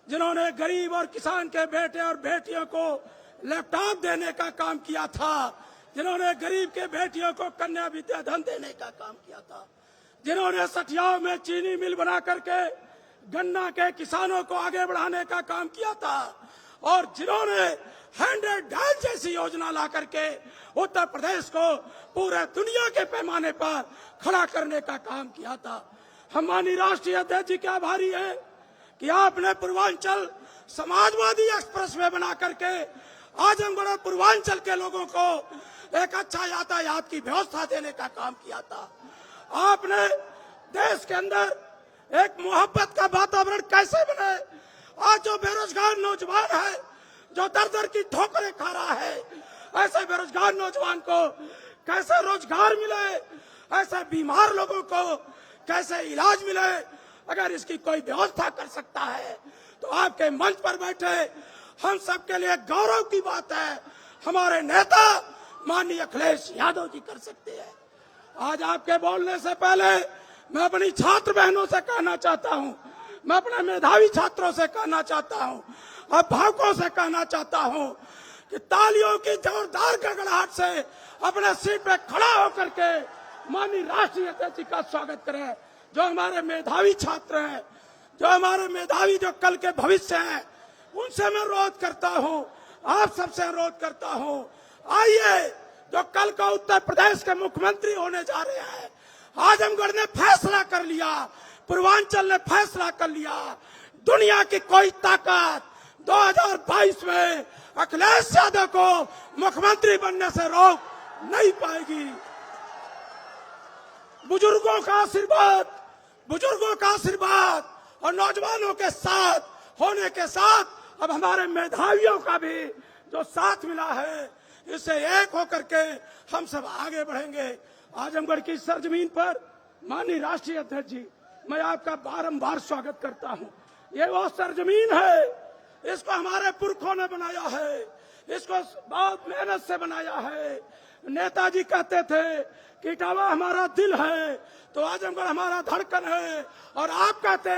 जिन्होंने गरीब और किसान के बेटे और बेटियों को लैपटॉप देने का काम किया था, जिन्होंने गरीब के बेटियों को कन्या विद्याधन देने का काम किया था, जिन्होंने सठियाओं में चीनी मिल बना करके गन्ना के किसानों को आगे बढ़ाने का काम किया था, और जिन्होंने 100 डायल जैसी योजना ला करके उत्तर प्रदेश को पूरे दुनिया के पैमाने पर खड़ा करने का काम किया था। हम माननीय राष्ट्रीय अध्यक्ष जी के आभारी हैं कि आपने पूर्वांचल समाजवादी एक्सप्रेस वे बना करके आजमगढ़ और पूर्वांचल के लोगों को एक अच्छा यातायात की व्यवस्था देने का काम किया था। आपने देश के अंदर एक मोहब्बत का वातावरण कैसे बने, आज जो बेरोजगार नौजवान है, जो दर दर की ठोकरें खा रहा है, ऐसे बेरोजगार नौजवान को कैसे रोजगार मिले, ऐसे बीमार लोगों को कैसे इलाज मिले, अगर इसकी कोई व्यवस्था कर सकता है तो आपके मंच पर बैठे हम सबके लिए गौरव की बात है, हमारे नेता माननीय अखिलेश यादव जी कर सकते हैं। आज आपके बोलने से पहले मैं अपनी छात्र बहनों से कहना चाहता हूं, मैं अपने मेधावी छात्रों से कहना चाहता हूं, अभिभावकों से कहना चाहता हूं कि तालियों की जोरदार गड़गड़ाहट से अपने सीट पे खड़ा होकर के माननीय राष्ट्रीय अध्यक्ष जी का स्वागत करें। जो हमारे मेधावी छात्र हैं, जो हमारे मेधावी जो कल के भविष्य हैं, उनसे मैं अनुरोध करता हूं, आप सबसे अनुरोध करता हूं, आइए, जो कल का उत्तर प्रदेश के मुख्यमंत्री होने जा रहे हैं, आजमगढ़ ने फैसला कर लिया, पूर्वांचल ने फैसला कर लिया, दुनिया की कोई ताकत 2022 में अखिलेश यादव को मुख्यमंत्री बनने से रोक नहीं पाएगी। बुजुर्गों का आशीर्वाद और नौजवानों के साथ होने के साथ अब हमारे मेधावियों का भी जो साथ मिला है, इससे एक होकर के हम सब आगे बढ़ेंगे। आजमगढ़ की सरजमीन पर माननीय राष्ट्रीय अध्यक्ष जी, मैं आपका बारंबार स्वागत करता हूं। ये वो सरजमीन है, इसको हमारे पुरखों ने बनाया है, इसको बहुत मेहनत से बनाया है। नेताजी कहते थे कि इटावा हमारा दिल है तो आजमगढ़ हमारा धड़कन है, और आप कहते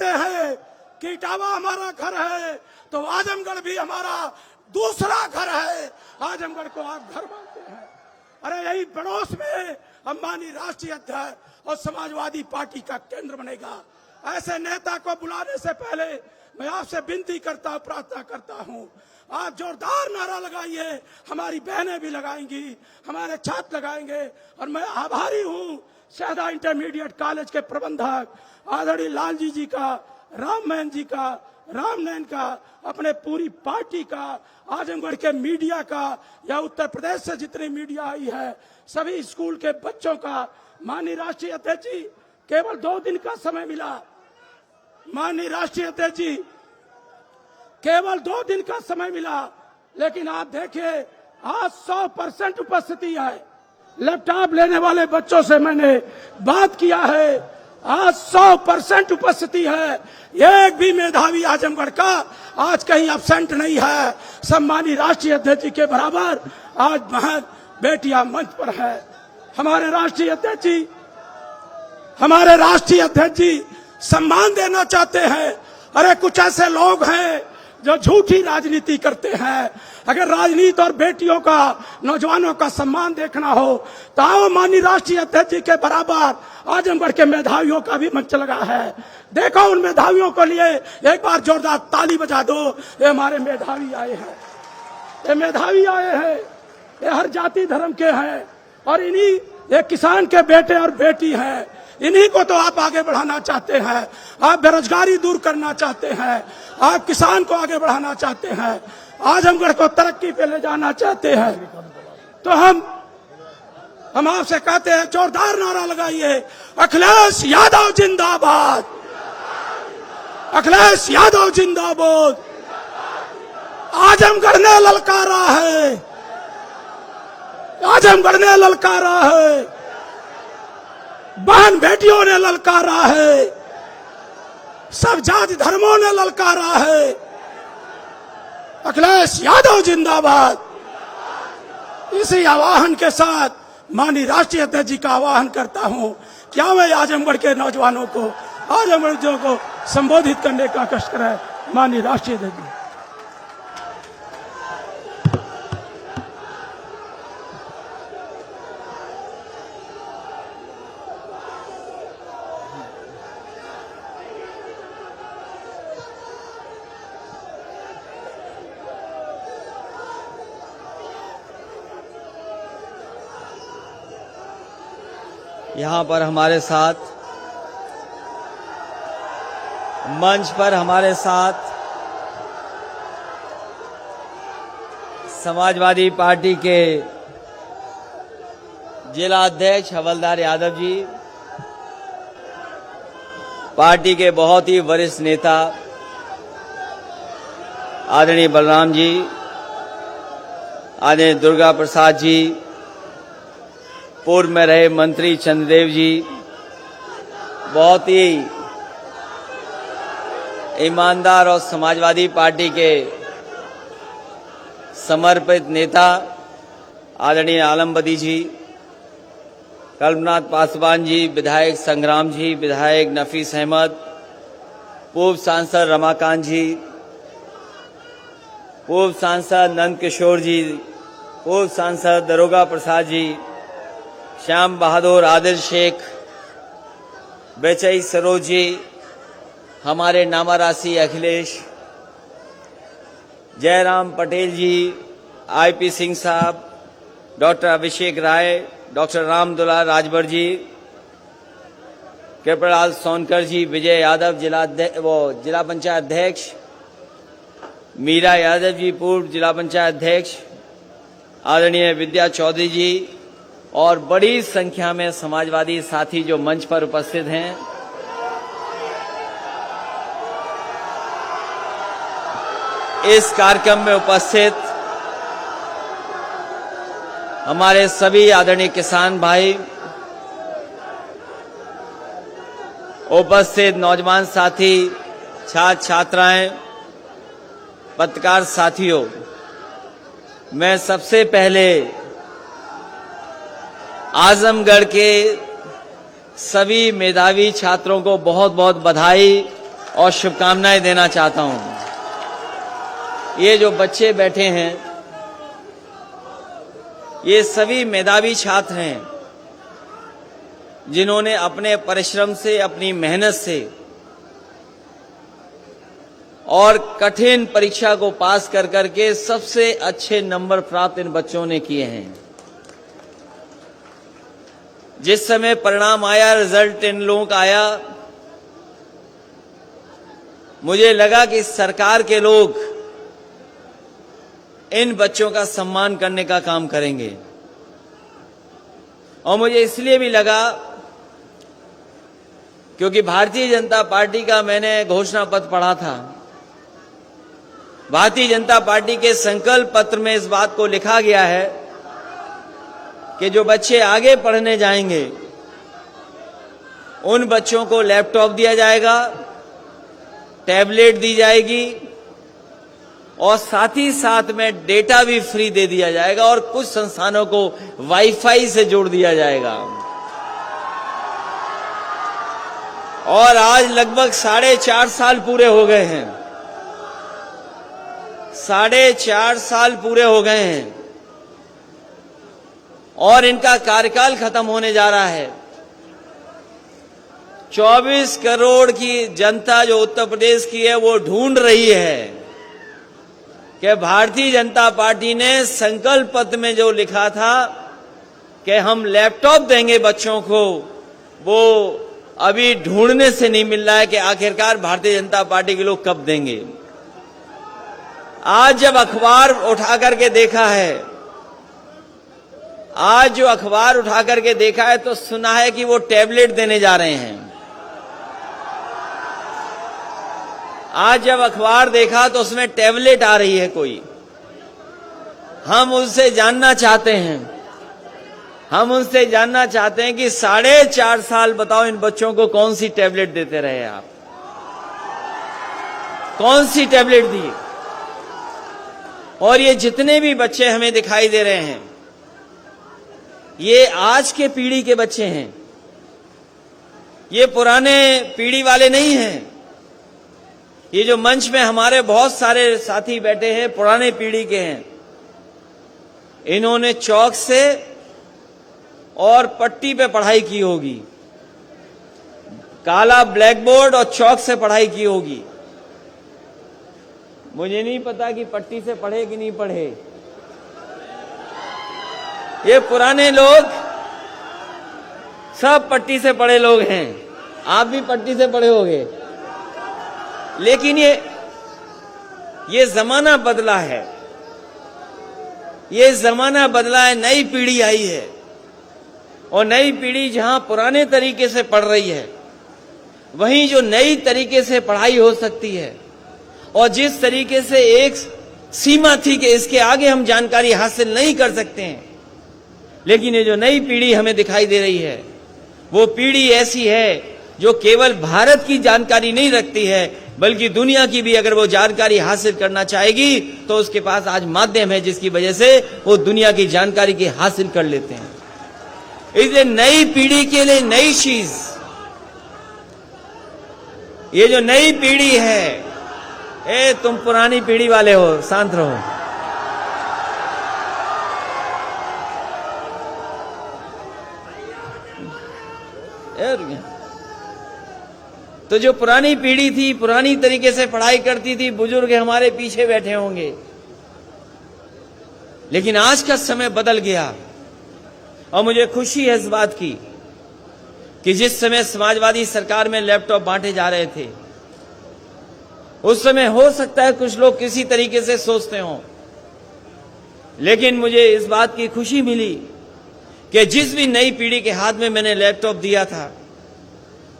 हैं कि इटावा हमारा घर है तो आजमगढ़ भी हमारा दूसरा घर है, आजमगढ़ को आप घर मानते हैं। अरे यही बड़ोस में हम माननीय राष्ट्रीय अध्यक्ष और समाजवादी पार्टी का केंद्र बनेगा। ऐसे नेता को बुलाने से पहले मैं आपसे विनती करता हूं, प्रार्थना करता हूं, आप जोरदार नारा लगाइए, हमारी बहनें भी लगाएंगी, हमारे छात्र लगाएंगे। और मैं आभारी हूं शहदा इंटरमीडिएट कॉलेज के प्रबंधक आदरणीय लालजी जी का, राममोहन जी का, रामनयन का, अपने पूरी पार्टी का, आजमगढ़ के मीडिया का, या उत्तर प्रदेश से जितनी मीडिया आई है, सभी स्कूल के बच्चों का। माननीय राष्ट्रीय अध्यक्ष जी, केवल 2 दिन का समय मिला, माननीय राष्ट्रीय अध्यक्ष जी, केवल 2 दिन का समय मिला, लेकिन आप देखिए आज 100% उपस्थिति है। लैपटॉप लेने वाले बच्चों से मैंने बात किया है, आज 100% उपस्थिति है। एक भी मेधावी आजमगढ़ का आज कहीं एब्सेंट नहीं है। सम्मानित राष्ट्रीय अध्यक्ष जी के बराबर आज महज बेटियां मंच पर है। हमारे राष्ट्रीय अध्यक्ष जी सम्मान देना चाहते हैं। अरे कुछ ऐसे लोग हैं जो झूठी राजनीति करते हैं। अगर राजनीति और बेटियों का, नौजवानों का सम्मान देखना हो तो आओ, माननीय राष्ट्रीय अध्यक्ष जी के बराबर आजमगढ़ के मेधावियों का भी मंच लगा है। देखो उन मेधावियों को लिए एक बार जोरदार ताली बजा दो। ये हमारे मेधावी आए हैं, ये मेधावी आए हैं, ये हर जाति धर्म के हैं और इन्हीं ये किसान के बेटे और बेटी हैं। इन्हीं को तो आप आगे बढ़ाना चाहते हैं। आप बेरोजगारी दूर करना चाहते हैं, आप किसान को आगे बढ़ाना चाहते हैं, आजमगढ़ को तरक्की पे ले जाना चाहते हैं। तो हम आपसे कहते हैं, जोरदार नारा लगाइए, अखिलेश यादव जिंदाबाद, अखिलेश यादव जिंदाबाद। आजमगढ़ ने ललकारा है, आजमगढ़ ने ललकारा है, बहन बेटियों ने ललकारा है, सब जाति धर्मों ने ललकारा है। अखिलेश यादव जिंदाबाद। इसी आह्वान के साथ माननीय राष्ट्रीय अध्यक्ष जी का आह्वान करता हूं, क्या मैं आजमगढ़ के नौजवानों को, आजमगढ़ को संबोधित करने का कष्ट करें। माननीय राष्ट्रीय अध्यक्ष जी। यहाँ पर हमारे साथ, मंच पर हमारे साथ समाजवादी पार्टी के जिला अध्यक्ष हवलदार यादव जी, पार्टी के बहुत ही वरिष्ठ नेता आदरणीय बलराम जी, आदरणीय दुर्गा प्रसाद जी, पूर्व में रहे मंत्री चंद्रदेव जी, बहुत ही ईमानदार और समाजवादी पार्टी के समर्पित नेता आदरणीय आलमबदी जी, कल्पनाथ पासवान जी, विधायक संग्राम जी, विधायक नफीस अहमद, पूर्व सांसद रमाकांत जी, पूर्व सांसद नंद किशोर जी, पूर्व सांसद दरोगा प्रसाद जी, श्याम बहादुर, आदिल शेख, बेचई सरोज जी, हमारे नामारासी अखिलेश, जयराम पटेल जी, आईपी सिंह साहब, डॉक्टर अभिषेक राय, डॉक्टर राम दुलार राजभर जी, कृपालाल सोनकर जी, विजय यादव जिला पंचायत अध्यक्ष, मीरा यादव जी, पूर्व जिला पंचायत अध्यक्ष, आदरणीय विद्या चौधरी जी और बड़ी संख्या में समाजवादी साथी जो मंच पर उपस्थित हैं। इस कार्यक्रम में उपस्थित हमारे सभी आदरणीय किसान भाई, उपस्थित नौजवान साथी, छात्र छात्राएं, पत्रकार साथियों, मैं सबसे पहले आजमगढ़ के सभी मेधावी छात्रों को बहुत बहुत बधाई और शुभकामनाएं देना चाहता हूं। ये जो बच्चे बैठे हैं, ये सभी मेधावी छात्र हैं जिन्होंने अपने परिश्रम से, अपनी मेहनत से और कठिन परीक्षा को पास कर करके सबसे अच्छे नंबर प्राप्त इन बच्चों ने किए हैं। जिस समय परिणाम आया, रिजल्ट इन लोगों का आया, मुझे लगा कि सरकार के लोग इन बच्चों का सम्मान करने का काम करेंगे। और मुझे इसलिए भी लगा क्योंकि भारतीय जनता पार्टी का मैंने घोषणा पत्र पढ़ा था। भारतीय जनता पार्टी के संकल्प पत्र में इस बात को लिखा गया है कि जो बच्चे आगे पढ़ने जाएंगे उन बच्चों को लैपटॉप दिया जाएगा, टैबलेट दी जाएगी और साथ ही साथ में डेटा भी फ्री दे दिया जाएगा और कुछ संस्थानों को वाईफाई से जोड़ दिया जाएगा। और आज लगभग 4.5 साल पूरे हो गए हैं। 4.5 साल पूरे हो गए हैं और इनका कार्यकाल खत्म होने जा रहा है। 24 करोड़ की जनता जो उत्तर प्रदेश की है वो ढूंढ रही है कि भारतीय जनता पार्टी ने संकल्प पत्र में जो लिखा था कि हम लैपटॉप देंगे बच्चों को, वो अभी ढूंढने से नहीं मिल रहा है कि आखिरकार भारतीय जनता पार्टी के लोग कब देंगे। आज जब अखबार उठा करके देखा है, आज जो अखबार उठा करके देखा है तो सुना है कि वो टैबलेट देने जा रहे हैं। आज जब अखबार देखा तो उसमें टैबलेट आ रही है कोई। हम उनसे जानना चाहते हैं, हम उनसे जानना चाहते हैं कि 4.5 साल बताओ इन बच्चों को कौन सी टैबलेट देते रहे आप, कौन सी टैबलेट दी। और ये जितने भी बच्चे हमें दिखाई दे रहे हैं ये आज के पीढ़ी के बच्चे हैं, ये पुराने पीढ़ी वाले नहीं हैं। ये जो मंच में हमारे बहुत सारे साथी बैठे हैं पुराने पीढ़ी के हैं। इन्होंने चौक से और पट्टी पे पढ़ाई की होगी, काला ब्लैक बोर्ड और चौक से पढ़ाई की होगी। मुझे नहीं पता कि पट्टी से पढ़े कि नहीं पढ़े। ये पुराने लोग सब पट्टी से पढ़े लोग हैं, आप भी पट्टी से पढ़े होंगे। लेकिन ये जमाना बदला है, ये जमाना बदला है, नई पीढ़ी आई है और नई पीढ़ी जहां पुराने तरीके से पढ़ रही है वहीं जो नई तरीके से पढ़ाई हो सकती है और जिस तरीके से एक सीमा थी कि इसके आगे हम जानकारी हासिल नहीं कर सकते हैं, लेकिन ये जो नई पीढ़ी हमें दिखाई दे रही है वो पीढ़ी ऐसी है जो केवल भारत की जानकारी नहीं रखती है बल्कि दुनिया की भी अगर वो जानकारी हासिल करना चाहेगी तो उसके पास आज माध्यम है जिसकी वजह से वो दुनिया की जानकारी की हासिल कर लेते हैं। इसलिए नई पीढ़ी के लिए नई चीज, ये जो नई पीढ़ी है, तुम पुरानी पीढ़ी वाले हो, शांत रहो। तो जो पुरानी पीढ़ी थी, पुरानी तरीके से पढ़ाई करती थी, बुजुर्ग हमारे पीछे बैठे होंगे, लेकिन आज का समय बदल गया। और मुझे खुशी है इस बात की कि जिस समय समाजवादी सरकार में लैपटॉप बांटे जा रहे थे उस समय हो सकता है कुछ लोग किसी तरीके से सोचते हों, लेकिन मुझे इस बात की खुशी मिली कि जिस भी नई पीढ़ी के हाथ में मैंने लैपटॉप दिया था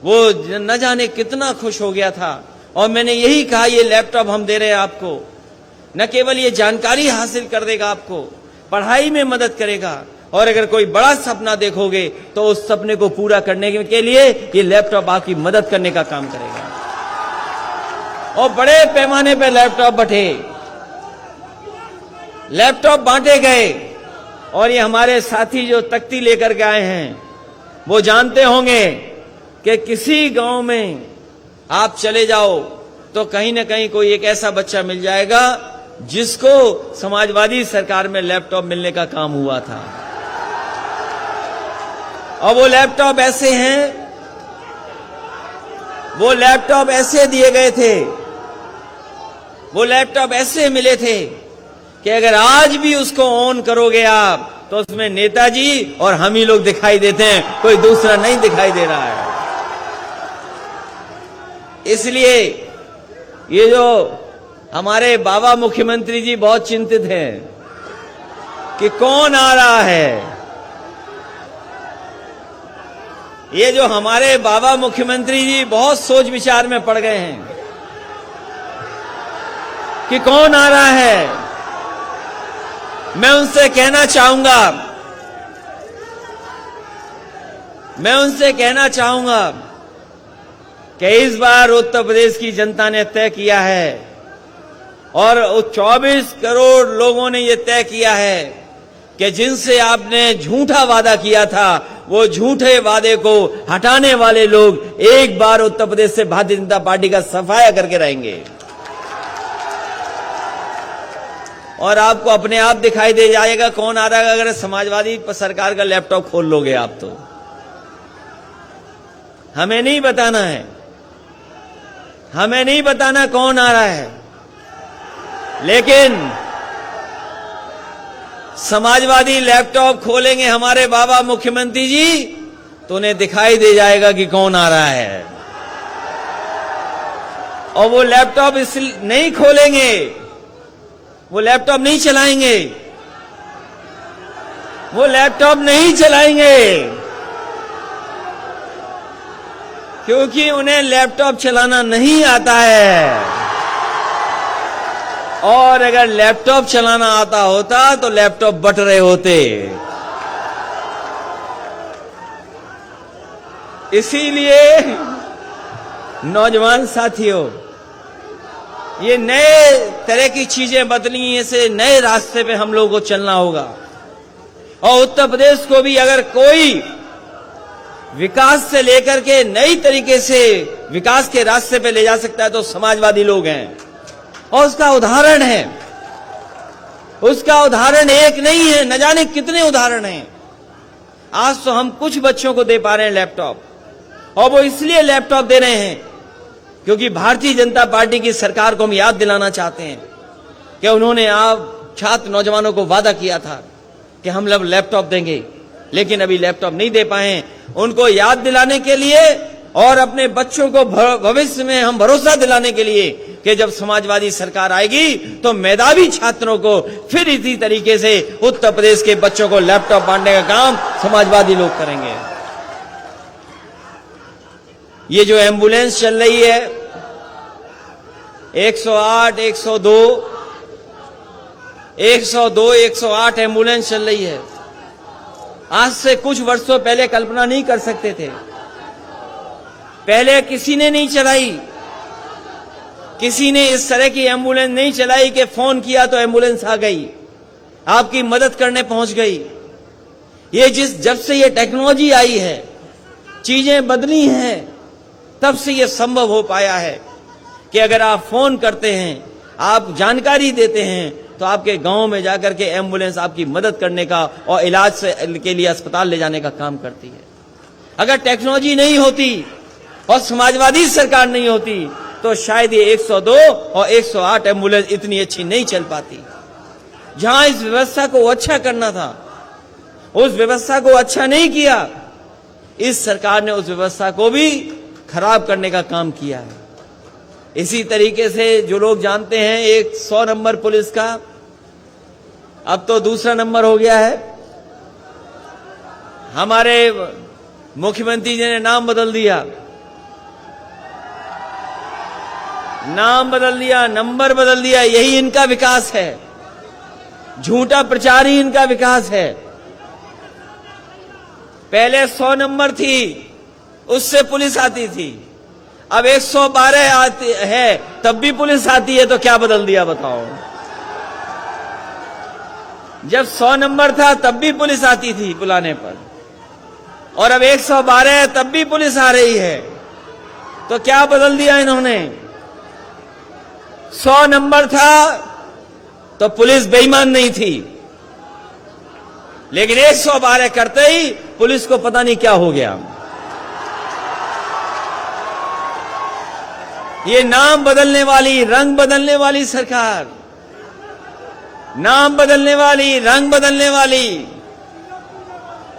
वो न जाने कितना खुश हो गया था। और मैंने यही कहा ये लैपटॉप हम दे रहे हैं आपको, न केवल ये जानकारी हासिल कर देगा, आपको पढ़ाई में मदद करेगा, और अगर कोई बड़ा सपना देखोगे तो उस सपने को पूरा करने के लिए ये लैपटॉप आपकी मदद करने का काम करेगा। और बड़े पैमाने पर लैपटॉप बंटे, लैपटॉप बांटे गए। और ये हमारे साथी जो तख्ती लेकर के आए हैं वो जानते होंगे कि किसी गांव में आप चले जाओ तो कहीं ना कहीं कोई एक ऐसा बच्चा मिल जाएगा जिसको समाजवादी सरकार में लैपटॉप मिलने का काम हुआ था। और वो लैपटॉप ऐसे हैं, वो लैपटॉप ऐसे दिए गए थे, वो लैपटॉप ऐसे मिले थे कि अगर आज भी उसको ऑन करोगे आप तो उसमें नेताजी और हम ही लोग दिखाई देते हैं, कोई दूसरा नहीं दिखाई दे रहा है। इसलिए ये जो हमारे बाबा मुख्यमंत्री जी बहुत चिंतित हैं कि कौन आ रहा है। ये जो हमारे बाबा मुख्यमंत्री जी बहुत सोच विचार में पड़ गए हैं कि कौन आ रहा है। मैं उनसे कहना चाहूंगा कि इस बार उत्तर प्रदेश की जनता ने तय किया है और 24 करोड़ लोगों ने यह तय किया है कि जिनसे आपने झूठा वादा किया था वो झूठे वादे को हटाने वाले लोग एक बार उत्तर प्रदेश से भारतीय जनता पार्टी का सफाया करके रहेंगे। और आपको अपने आप दिखाई दे जाएगा कौन आ रहा है अगर समाजवादी सरकार का लैपटॉप खोल लोगे आप तो। हमें नहीं बताना है, हमें नहीं बताना कौन आ रहा है, लेकिन समाजवादी लैपटॉप खोलेंगे हमारे बाबा मुख्यमंत्री जी तो उन्हें दिखाई दे जाएगा कि कौन आ रहा है। और वो लैपटॉप इसलिए नहीं खोलेंगे, वो लैपटॉप नहीं चलाएंगे, वो लैपटॉप नहीं चलाएंगे क्योंकि उन्हें लैपटॉप चलाना नहीं आता है। और अगर लैपटॉप चलाना आता होता तो लैपटॉप बट रहे होते। इसीलिए नौजवान साथियों, ये नए तरह की चीजें बदली, इसे नए रास्ते पे हम लोगों को चलना होगा। और उत्तर प्रदेश को भी अगर कोई विकास से लेकर के नई तरीके से विकास के रास्ते पे ले जा सकता है तो समाजवादी लोग हैं। और उसका उदाहरण है, उसका उदाहरण एक नहीं है, न जाने कितने उदाहरण हैं। आज तो हम कुछ बच्चों को दे पा रहे हैं लैपटॉप, और वो इसलिए लैपटॉप दे रहे हैं क्योंकि भारतीय जनता पार्टी की सरकार को हम याद दिलाना चाहते हैं कि उन्होंने आप छात्र नौजवानों को वादा किया था कि हम लोग लैपटॉप देंगे, लेकिन अभी लैपटॉप नहीं दे पाए। उनको याद दिलाने के लिए और अपने बच्चों को भविष्य में हम भरोसा दिलाने के लिए कि जब समाजवादी सरकार आएगी तो मेधावी छात्रों को फिर इसी तरीके से उत्तर प्रदेश के बच्चों को लैपटॉप बांटने का काम समाजवादी लोग करेंगे। ये जो एम्बुलेंस चल रही है 108, 108 एम्बुलेंस चल रही है। आज से कुछ वर्षों पहले कल्पना नहीं कर सकते थे। पहले किसी ने नहीं चलाई, किसी ने इस तरह की एम्बुलेंस नहीं चलाई कि फोन किया तो एम्बुलेंस आ गई, आपकी मदद करने पहुंच गई। ये जब से ये टेक्नोलॉजी आई है, चीजें बदली हैं, तब से ये संभव हो पाया है कि अगर आप फोन करते हैं, आप जानकारी देते हैं, तो आपके गांव में जाकर के एम्बुलेंस आपकी मदद करने का और इलाज के लिए अस्पताल ले जाने का काम करती है। अगर टेक्नोलॉजी नहीं होती और समाजवादी सरकार नहीं होती तो शायद ये 102 और 108 एम्बुलेंस इतनी अच्छी नहीं चल पाती। जहां इस व्यवस्था को अच्छा करना था, उस व्यवस्था को अच्छा नहीं किया। इस सरकार ने उस व्यवस्था को भी खराब करने का काम किया है। इसी तरीके से जो लोग जानते हैं, एक 100 नंबर पुलिस का अब तो दूसरा नंबर हो गया है। हमारे मुख्यमंत्री जी ने नाम बदल दिया, नाम बदल दिया, नंबर बदल दिया। यही इनका विकास है, झूठा प्रचार ही इनका विकास है। पहले 100 नंबर थी, उससे पुलिस आती थी, अब 112 आती है तब भी पुलिस आती है, तो क्या बदल दिया बताओ। जब 100 नंबर था तब भी पुलिस आती थी बुलाने पर, और अब 112 है तब भी पुलिस आ रही है, तो क्या बदल दिया इन्होंने। 100 नंबर था तो पुलिस बेईमान नहीं थी, लेकिन 112 करते ही पुलिस को पता नहीं क्या हो गया। ये नाम बदलने वाली, रंग बदलने वाली सरकार, नाम बदलने वाली, रंग बदलने वाली,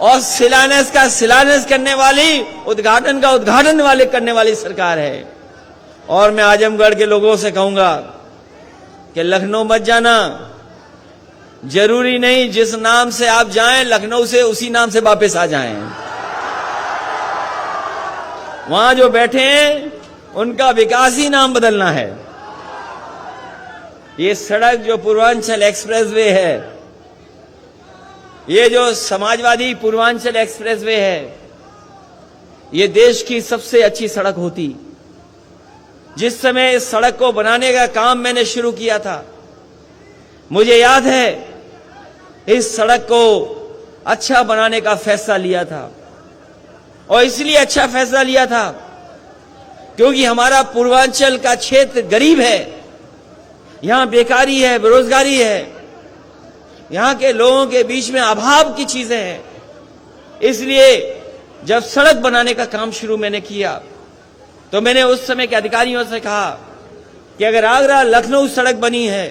और शिलान्यास का शिलान्यास करने वाली, उद्घाटन का उद्घाटन वाले करने वाली सरकार है। और मैं आजमगढ़ के लोगों से कहूंगा कि लखनऊ मत जाना, जरूरी नहीं जिस नाम से आप जाएं लखनऊ से उसी नाम से वापस आ जाएं। वहां जो बैठे हैं उनका विकास ही नाम बदलना है। ये सड़क जो पूर्वांचल एक्सप्रेसवे है, ये जो समाजवादी पूर्वांचल एक्सप्रेसवे है, ये देश की सबसे अच्छी सड़क होती। जिस समय इस सड़क को बनाने का काम मैंने शुरू किया था, मुझे याद है इस सड़क को अच्छा बनाने का फैसला लिया था। और इसलिए अच्छा फैसला लिया था क्योंकि हमारा पूर्वांचल का क्षेत्र गरीब है, यहां बेकारी है, बेरोजगारी है, यहां के लोगों के बीच में अभाव की चीजें हैं। इसलिए जब सड़क बनाने का काम शुरू मैंने किया तो मैंने उस समय के अधिकारियों से कहा कि अगर आगरा लखनऊ सड़क बनी है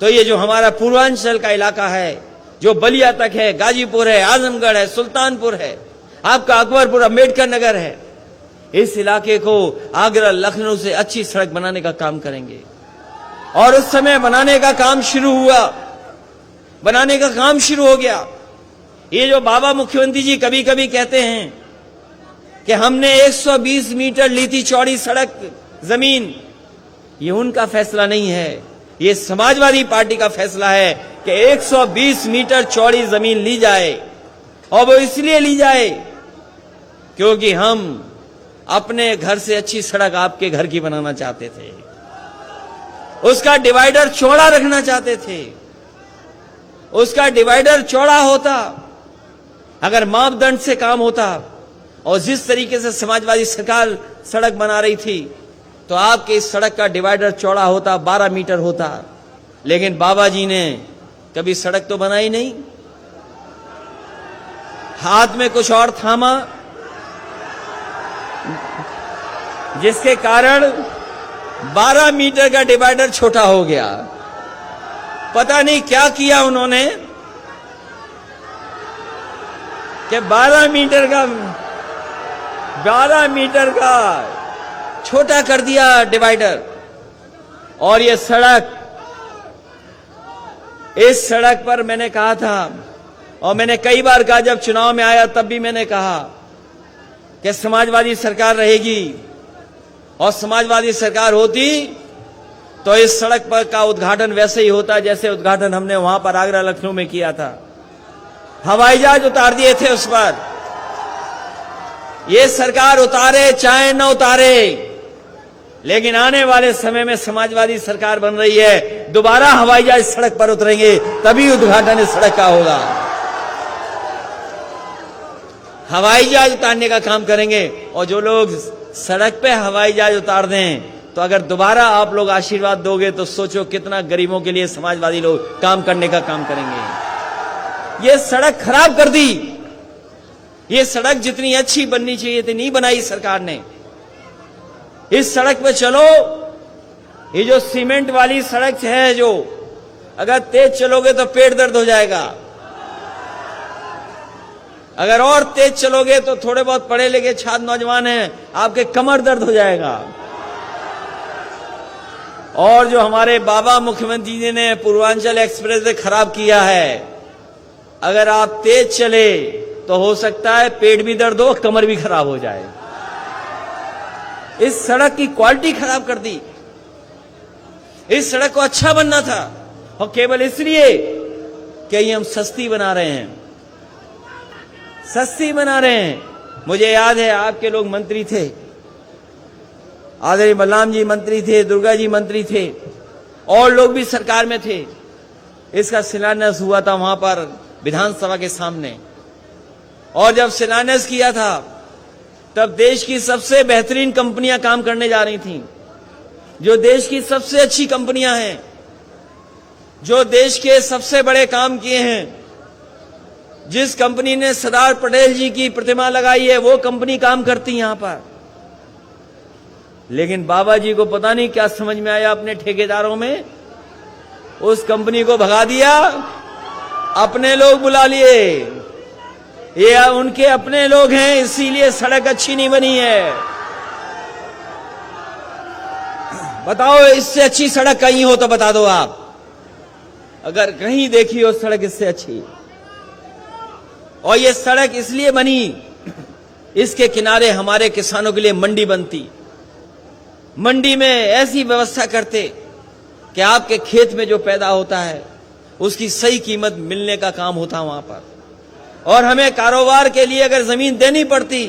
तो ये जो हमारा पूर्वांचल का इलाका है, जो बलिया तक है, गाजीपुर है, आजमगढ़ है, सुल्तानपुर है, आपका अकबरपुर, अंबेडकर नगर है, इस इलाके को आगरा लखनऊ से अच्छी सड़क बनाने का काम करेंगे। और उस समय बनाने का काम शुरू हुआ, बनाने का काम शुरू हो गया। ये जो बाबा मुख्यमंत्री जी कभी कभी कहते हैं कि हमने 120 मीटर ली थी चौड़ी सड़क जमीन, ये उनका फैसला नहीं है, ये समाजवादी पार्टी का फैसला है कि 120 मीटर चौड़ी जमीन ली जाए। और वो इसलिए ली जाए क्योंकि हम अपने घर से अच्छी सड़क आपके घर की बनाना चाहते थे, उसका डिवाइडर चौड़ा रखना चाहते थे। उसका डिवाइडर चौड़ा होता, अगर मापदंड से काम होता और जिस तरीके से समाजवादी सरकार सड़क बना रही थी तो आपके इस सड़क का डिवाइडर चौड़ा होता, 12 मीटर होता। लेकिन बाबा जी ने कभी सड़क तो बनाई नहीं, हाथ में कुछ और थामा, जिसके कारण 12 मीटर का डिवाइडर छोटा हो गया। पता नहीं क्या किया उन्होंने कि 12 मीटर का छोटा कर दिया डिवाइडर। और ये सड़क, इस सड़क पर मैंने कहा था और मैंने कई बार कहा, जब चुनाव में आया तब भी मैंने कहा कि समाजवादी सरकार रहेगी और समाजवादी सरकार होती तो इस सड़क पर का उद्घाटन वैसे ही होता जैसे उद्घाटन हमने वहां पर आगरा लखनऊ में किया था। हवाई जहाज उतार दिए थे उस पर। ये सरकार उतारे चाहे न उतारे, लेकिन आने वाले समय में समाजवादी सरकार बन रही है, दोबारा हवाई जहाज सड़क पर उतरेंगे, तभी उद्घाटन इस सड़क का होगा। हवाई जहाज उतारने का काम करेंगे और जो लोग सड़क पे हवाई जहाज उतार दें तो अगर दोबारा आप लोग आशीर्वाद दोगे तो सोचो कितना गरीबों के लिए समाजवादी लोग काम करने का काम करेंगे। ये सड़क खराब कर दी। ये सड़क जितनी अच्छी बननी चाहिए थी नहीं बनाई सरकार ने। इस सड़क पे चलो, ये जो सीमेंट वाली सड़क है, जो अगर तेज चलोगे तो पेट दर्द हो जाएगा, अगर और तेज चलोगे तो थोड़े बहुत पढ़े लिखे छात्र नौजवान हैं, आपके कमर दर्द हो जाएगा। और जो हमारे बाबा मुख्यमंत्री जी ने पूर्वांचल एक्सप्रेस वे खराब किया है, अगर आप तेज चले तो हो सकता है पेट भी दर्द हो, कमर भी खराब हो जाए। इस सड़क की क्वालिटी खराब कर दी। इस सड़क को अच्छा बनना था और केवल इसलिए कि ये हम सस्ती बना रहे हैं, सस्ती बना रहे हैं। मुझे याद है आपके लोग मंत्री थे, आदरणीय बलराम जी मंत्री थे, दुर्गा जी मंत्री थे, और लोग भी सरकार में थे। इसका शिलान्यास हुआ था वहां पर विधानसभा के सामने, और जब शिलान्यास किया था तब देश की सबसे बेहतरीन कंपनियां काम करने जा रही थीं, जो देश की सबसे अच्छी कंपनियां हैं, जो देश के सबसे बड़े काम किए हैं। जिस कंपनी ने सरदार पटेल जी की प्रतिमा लगाई है वो कंपनी काम करती यहां पर। लेकिन बाबा जी को पता नहीं क्या समझ में आया, अपने ठेकेदारों में उस कंपनी को भगा दिया, अपने लोग बुला लिए। ये उनके अपने लोग हैं, इसीलिए सड़क अच्छी नहीं बनी है। बताओ, इससे अच्छी सड़क कहीं हो तो बता दो आप, अगर कहीं देखी हो सड़क इससे अच्छी। और ये सड़क इसलिए बनी, इसके किनारे हमारे किसानों के लिए मंडी बनती, मंडी में ऐसी व्यवस्था करते कि आपके खेत में जो पैदा होता है उसकी सही कीमत मिलने का काम होता वहां पर। और हमें कारोबार के लिए अगर जमीन देनी पड़ती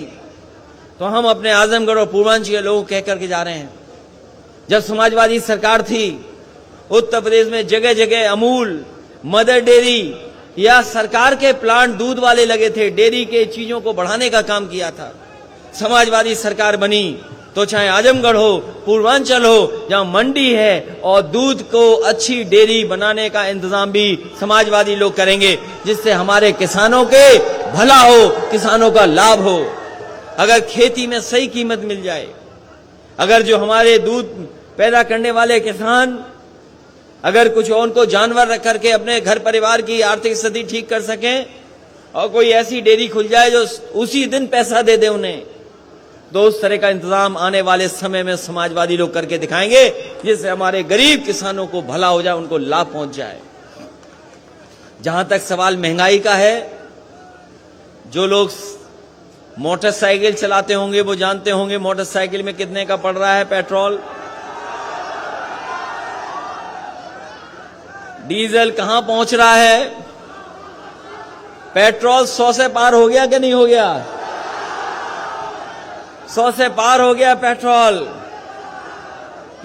तो हम अपने आजमगढ़ और पूर्वांचल के लोगों को कह करके जा रहे हैं। जब समाजवादी सरकार थी उत्तर प्रदेश में जगह जगह अमूल, मदर डेयरी, या सरकार के प्लांट दूध वाले लगे थे, डेयरी के चीजों को बढ़ाने का काम किया था। समाजवादी सरकार बनी तो चाहे आजमगढ़ हो, पूर्वांचल हो, जहां मंडी है और दूध को अच्छी डेयरी बनाने का इंतजाम भी समाजवादी लोग करेंगे, जिससे हमारे किसानों के भला हो, किसानों का लाभ हो। अगर खेती में सही कीमत मिल जाए, अगर जो हमारे दूध पैदा करने वाले किसान अगर कुछ उनको जानवर रख करके अपने घर परिवार की आर्थिक स्थिति ठीक कर सकें और कोई ऐसी डेयरी खुल जाए जो उसी दिन पैसा दे दे उन्हें, तो उस तरह का इंतजाम आने वाले समय में समाजवादी लोग करके दिखाएंगे, जिससे हमारे गरीब किसानों को भला हो जाए, उनको लाभ पहुंच जाए। जहां तक सवाल महंगाई का है, जो लोग मोटरसाइकिल चलाते होंगे वो जानते होंगे मोटरसाइकिल में कितने का पड़ रहा है पेट्रोल, डीजल कहां पहुंच रहा है। पेट्रोल 100 से पार हो गया कि नहीं हो गया? 100 से पार हो गया पेट्रोल।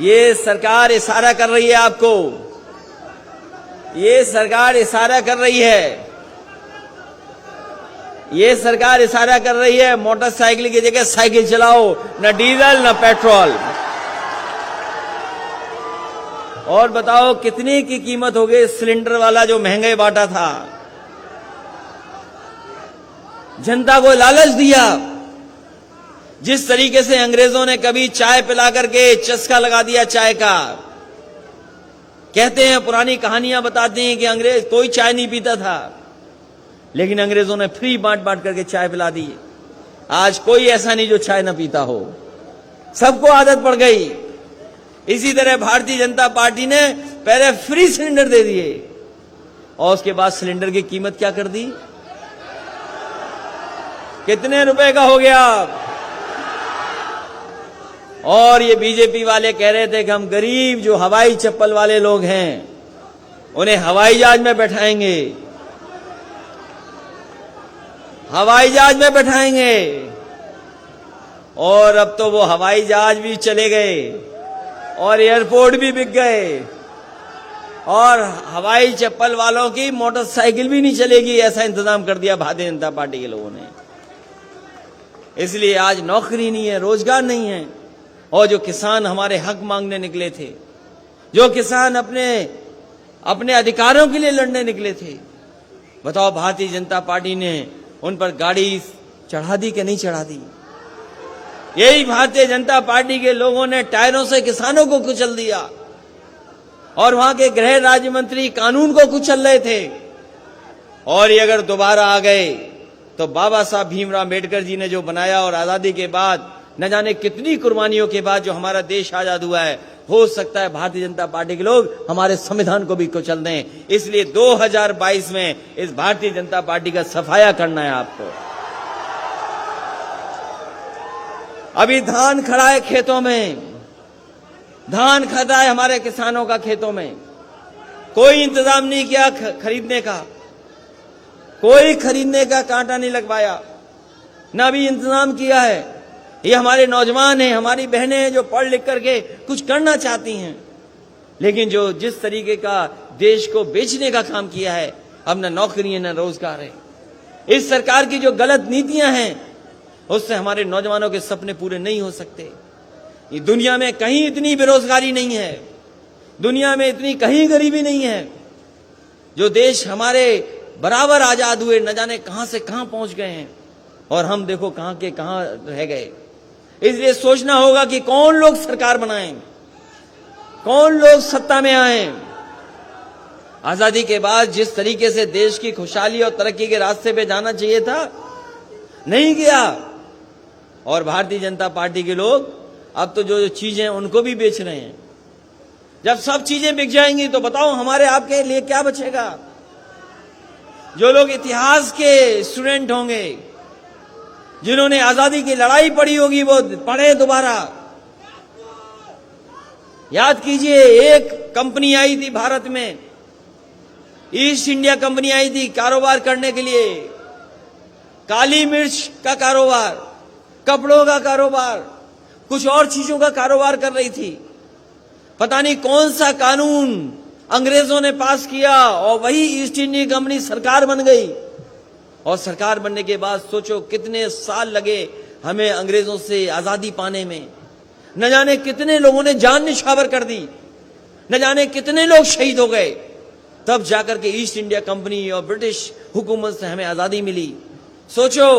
ये सरकार इशारा कर रही है आपको, ये सरकार इशारा कर रही है, ये सरकार इशारा कर रही है मोटरसाइकिल की जगह साइकिल चलाओ, न डीजल न पेट्रोल। और बताओ कितने की कीमत हो गई सिलेंडर वाला जो महंगे बांटा था। जनता को लालच दिया। जिस तरीके से अंग्रेजों ने कभी चाय पिला करके चस्का लगा दिया चाय का, कहते हैं पुरानी कहानियां बताते हैं कि अंग्रेज कोई चाय नहीं पीता था, लेकिन अंग्रेजों ने फ्री बांट बांट करके चाय पिला दी। आज कोई ऐसा नहीं जो चाय ना पीता हो, सबको आदत पड़ गई। इसी तरह भारतीय जनता पार्टी ने पहले फ्री सिलेंडर दे दिए और उसके बाद सिलेंडर की कीमत क्या कर दी, कितने रुपए का हो गया। और ये बीजेपी वाले कह रहे थे कि हम गरीब जो हवाई चप्पल वाले लोग हैं उन्हें हवाई जहाज में बैठाएंगे, हवाई जहाज में बैठाएंगे। और अब तो वो हवाई जहाज भी चले गए और एयरपोर्ट भी बिक गए और हवाई चप्पल वालों की मोटरसाइकिल भी नहीं चलेगी, ऐसा इंतजाम कर दिया भारतीय जनता पार्टी के लोगों ने। इसलिए आज नौकरी नहीं है, रोजगार नहीं है। और जो किसान हमारे हक मांगने निकले थे, जो किसान अपने अधिकारों के लिए लड़ने निकले थे, बताओ भारतीय जनता पार्टी ने उन पर गाड़ी चढ़ा दी कि नहीं चढ़ा दी? यही भारतीय जनता पार्टी के लोगों ने टायरों से किसानों को कुचल दिया और वहां के गृह राज्य मंत्री कानून को कुचल रहे थे। और ये अगर दोबारा आ गए तो बाबा साहब भीमराव अम्बेडकर जी ने जो बनाया और आजादी के बाद न जाने कितनी कुर्बानियों के बाद जो हमारा देश आजाद हुआ है, हो सकता है भारतीय जनता पार्टी के लोग हमारे संविधान को भी कुचल दें। इसलिए 2022 में इस भारतीय जनता पार्टी का सफाया करना है आपको। अभी धान खड़ा है खेतों में, धान खड़ा है हमारे किसानों का खेतों में, कोई इंतजाम नहीं किया खरीदने का, कोई खरीदने का कांटा नहीं लगवाया, ना भी इंतजाम किया है। ये हमारे नौजवान हैं, हमारी बहनें हैं जो पढ़ लिख करके कुछ करना चाहती हैं, लेकिन जो जिस तरीके का देश को बेचने का काम किया है, अब न नौकरी है न रोजगार है। इस सरकार की जो गलत नीतियां हैं उससे हमारे नौजवानों के सपने पूरे नहीं हो सकते। ये दुनिया में कहीं इतनी बेरोजगारी नहीं है, दुनिया में इतनी कहीं गरीबी नहीं है। जो देश हमारे बराबर आजाद हुए न जाने कहां से कहां पहुंच गए हैं और हम देखो कहां के कहां रह गए। इसलिए सोचना होगा कि कौन लोग सरकार बनाएं, कौन लोग सत्ता में आए। आजादी के बाद जिस तरीके से देश की खुशहाली और तरक्की के रास्ते पे जाना चाहिए था, नहीं गया। और भारतीय जनता पार्टी के लोग अब तो जो चीजें उनको भी बेच रहे हैं। जब सब चीजें बिक जाएंगी तो बताओ हमारे आपके लिए क्या बचेगा। जो लोग इतिहास के स्टूडेंट होंगे, जिन्होंने आजादी की लड़ाई पढ़ी होगी, वो पढ़े दोबारा। याद कीजिए, एक कंपनी आई थी भारत में, ईस्ट इंडिया कंपनी आई थी कारोबार करने के लिए, काली मिर्च का कारोबार, कपड़ों का कारोबार, कुछ और चीजों का कारोबार कर रही थी। पता नहीं कौन सा कानून अंग्रेजों ने पास किया और वही ईस्ट इंडिया कंपनी सरकार बन गई। और सरकार बनने के बाद सोचो कितने साल लगे हमें अंग्रेजों से आजादी पाने में। न जाने कितने लोगों ने जान निछावर कर दी, न जाने कितने लोग शहीद हो गए, तब जाकर के ईस्ट इंडिया कंपनी और ब्रिटिश हुकूमत से हमें आजादी मिली। सोचो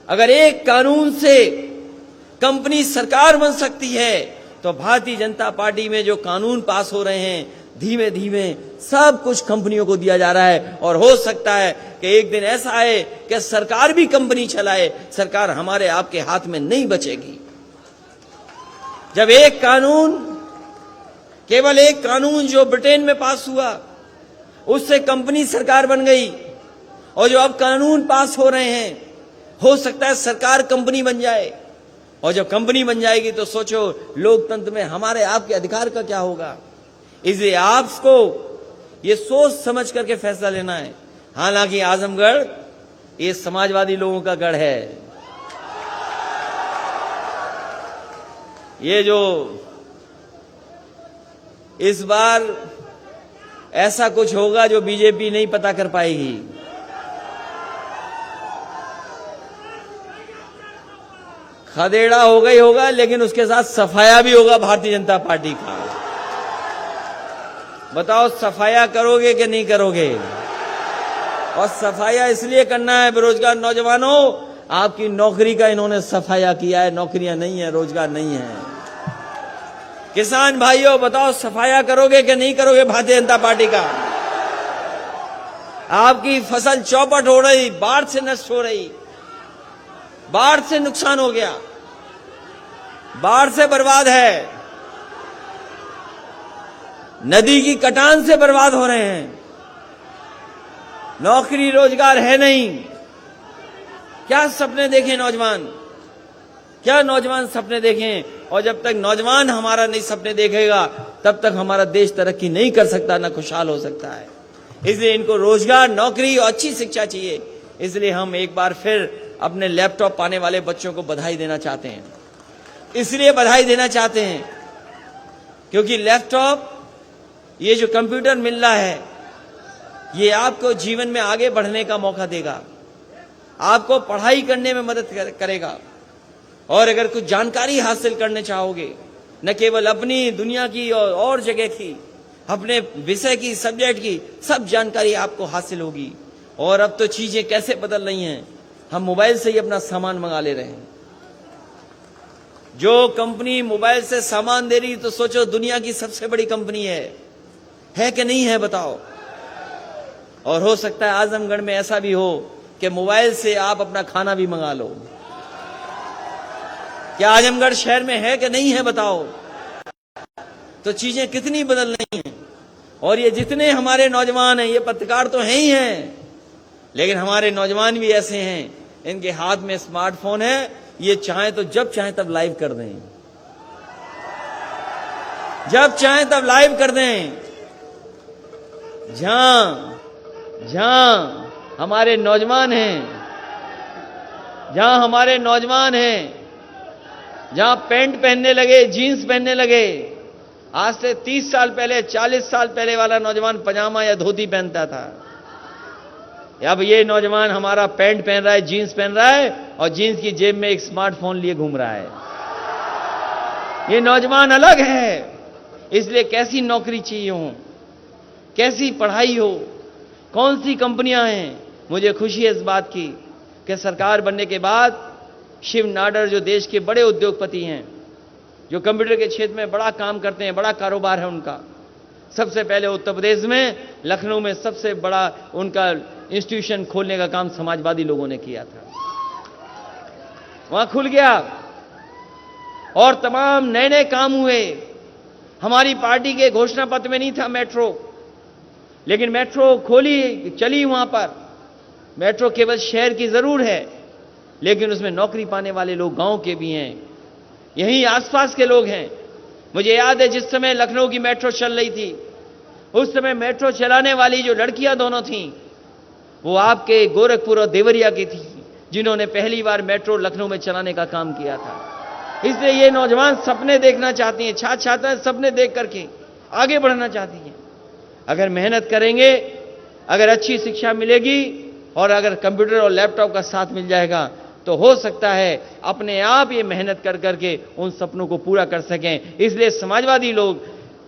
अगर एक कानून से कंपनी सरकार बन सकती है, तो भारतीय जनता पार्टी में जो कानून पास हो रहे हैं धीमे धीमे सब कुछ कंपनियों को दिया जा रहा है। और हो सकता है कि एक दिन ऐसा आए कि सरकार भी कंपनी चलाए, सरकार हमारे आपके हाथ में नहीं बचेगी। जब एक कानून, केवल एक कानून जो ब्रिटेन में पास हुआ, उससे कंपनी सरकार बन गई, और जो अब कानून पास हो रहे हैं, हो सकता है सरकार कंपनी बन जाए। और जब कंपनी बन जाएगी तो सोचो लोकतंत्र में हमारे आपके अधिकार का क्या होगा। इसलिए आपको ये सोच समझ करके फैसला लेना है। हालांकि आजमगढ़ ये समाजवादी लोगों का गढ़ है। ये जो इस बार ऐसा कुछ होगा जो बीजेपी नहीं पता कर पाएगी। खदेड़ा होगा ही होगा, लेकिन उसके साथ सफाया भी होगा भारतीय जनता पार्टी का। बताओ सफाया करोगे कि नहीं करोगे? और सफाया इसलिए करना है, बेरोजगार नौजवानों, आपकी नौकरी का इन्होंने सफाया किया है। नौकरियां नहीं है, रोजगार नहीं है। किसान भाइयों बताओ सफाया करोगे कि नहीं करोगे भारतीय जनता पार्टी का? आपकी फसल चौपट हो रही, बाढ़ से नष्ट हो रही, बाढ़ से नुकसान हो गया, बाढ़ से बर्बाद है, नदी की कटान से बर्बाद हो रहे हैं, नौकरी रोजगार है नहीं। क्या सपने देखें नौजवान, क्या नौजवान सपने देखें? और जब तक नौजवान हमारा नहीं सपने देखेगा, तब तक हमारा देश तरक्की नहीं कर सकता, ना खुशहाल हो सकता है। इसलिए इनको रोजगार, नौकरी और अच्छी शिक्षा चाहिए। इसलिए हम एक बार फिर अपने लैपटॉप पाने वाले बच्चों को बधाई देना चाहते हैं। इसलिए बधाई देना चाहते हैं क्योंकि लैपटॉप, ये जो कंप्यूटर मिल रहा है, ये आपको जीवन में आगे बढ़ने का मौका देगा, आपको पढ़ाई करने में मदद करेगा। और अगर कुछ जानकारी हासिल करने चाहोगे, न केवल अपनी दुनिया की और जगह की, अपने विषय की, सब्जेक्ट की, सब जानकारी आपको हासिल होगी। और अब तो चीजें कैसे बदल रही हैं, हम मोबाइल से ही अपना सामान मंगा ले रहे हैं। जो कंपनी मोबाइल से सामान दे रही, तो सोचो दुनिया की सबसे बड़ी कंपनी है कि नहीं है? बताओ। और हो सकता है आजमगढ़ में ऐसा भी हो कि मोबाइल से आप अपना खाना भी मंगा लो। क्या आजमगढ़ शहर में है कि नहीं है? बताओ। तो चीजें कितनी बदल रही हैं। और ये जितने हमारे नौजवान हैं, ये पत्रकार तो हैं ही हैं, लेकिन हमारे नौजवान भी ऐसे हैं, इनके हाथ में स्मार्टफोन है, ये चाहे तो जब चाहे तब लाइव कर दें, जब चाहे तब लाइव कर दें। जहां हमारे नौजवान हैं, जहां हमारे नौजवान हैं, जहां पैंट पहनने लगे, जीन्स पहनने लगे, आज से 30 साल पहले, 40 साल पहले वाला नौजवान पजामा या धोती पहनता था। अब ये नौजवान हमारा पैंट पहन रहा है, जीन्स पहन रहा है, और जीन्स की जेब में एक स्मार्टफोन लिए घूम रहा है। ये नौजवान अलग है। इसलिए कैसी नौकरी चाहिए हो, कैसी पढ़ाई हो, कौन सी कंपनियां हैं, मुझे खुशी है इस बात की कि सरकार बनने के बाद शिव नाडर, जो देश के बड़े उद्योगपति हैं, जो कंप्यूटर के क्षेत्र में बड़ा काम करते हैं, बड़ा कारोबार है उनका, सबसे पहले उत्तर प्रदेश में लखनऊ में सबसे बड़ा उनका इंस्टीट्यूशन खोलने का काम समाजवादी लोगों ने किया था। वहां खुल गया और तमाम नए नए काम हुए। हमारी पार्टी के घोषणा पत्र में नहीं था मेट्रो, लेकिन मेट्रो खोली, चली वहां पर। मेट्रो केवल शहर की जरूर है, लेकिन उसमें नौकरी पाने वाले लोग गांव के भी हैं, यहीं आसपास के लोग हैं। मुझे याद है जिस समय लखनऊ की मेट्रो चल रही थी, उस समय मेट्रो चलाने वाली जो लड़कियां दोनों थीं, वो आपके गोरखपुर और देवरिया की थी, जिन्होंने पहली बार मेट्रो लखनऊ में चलाने का काम किया था। इसलिए ये नौजवान सपने देखना चाहती हैं, छात्र छात्राएं सपने देख करके आगे बढ़ना चाहती हैं। अगर मेहनत करेंगे, अगर अच्छी शिक्षा मिलेगी और अगर कंप्यूटर और लैपटॉप का साथ मिल जाएगा तो हो सकता है अपने आप ये मेहनत कर करके उन सपनों को पूरा कर सकें। इसलिए समाजवादी लोग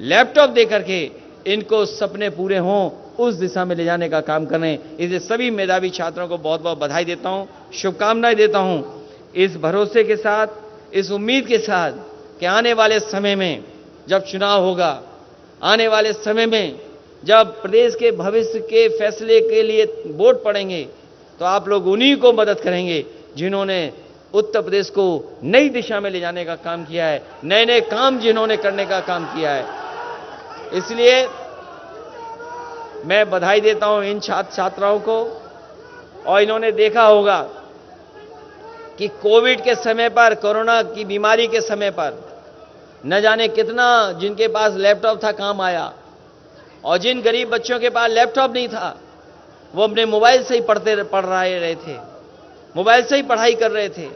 लैपटॉप दे करके इनको सपने पूरे हों उस दिशा में ले जाने का काम करें। इसलिए सभी मेधावी छात्रों को बहुत बहुत बधाई देता हूं, शुभकामनाएं देता हूं, इस भरोसे के साथ, इस उम्मीद के साथ कि आने वाले समय में जब चुनाव होगा, आने वाले समय में जब प्रदेश के भविष्य के फैसले के लिए वोट पड़ेंगे तो आप लोग उन्हीं को मदद करेंगे जिन्होंने उत्तर प्रदेश को नई दिशा में ले जाने का काम किया है, नए नए काम जिन्होंने करने का काम किया है। इसलिए मैं बधाई देता हूं इन छात्र छात्राओं को। और इन्होंने देखा होगा कि कोविड के समय पर, कोरोना की बीमारी के समय पर न जाने कितना जिनके पास लैपटॉप था काम आया, और जिन गरीब बच्चों के पास लैपटॉप नहीं था वो अपने मोबाइल से ही पढ़ रहे थे, मोबाइल से ही पढ़ाई कर रहे थे।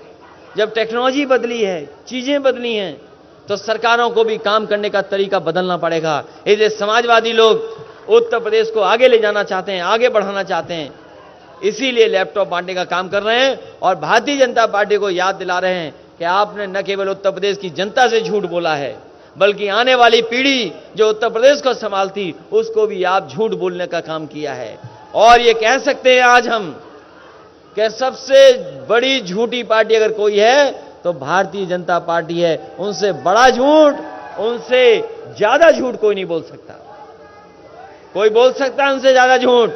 जब टेक्नोलॉजी बदली है, चीजें बदली हैं, तो सरकारों को भी काम करने का तरीका बदलना पड़ेगा। इसलिए समाजवादी लोग उत्तर प्रदेश को आगे ले जाना चाहते हैं, आगे बढ़ाना चाहते हैं, इसीलिए लैपटॉप बांटने का काम कर रहे हैं। और भारतीय जनता पार्टी को याद दिला रहे हैं कि आपने न केवल उत्तर प्रदेश की जनता से झूठ बोला है, बल्कि आने वाली पीढ़ी जो उत्तर प्रदेश को संभालती उसको भी आप झूठ बोलने का काम किया है। और ये कह सकते हैं आज हम कि सबसे बड़ी झूठी पार्टी अगर कोई है तो भारतीय जनता पार्टी है। उनसे बड़ा झूठ, उनसे ज्यादा झूठ कोई नहीं बोल सकता। कोई बोल सकता है उनसे ज्यादा झूठ।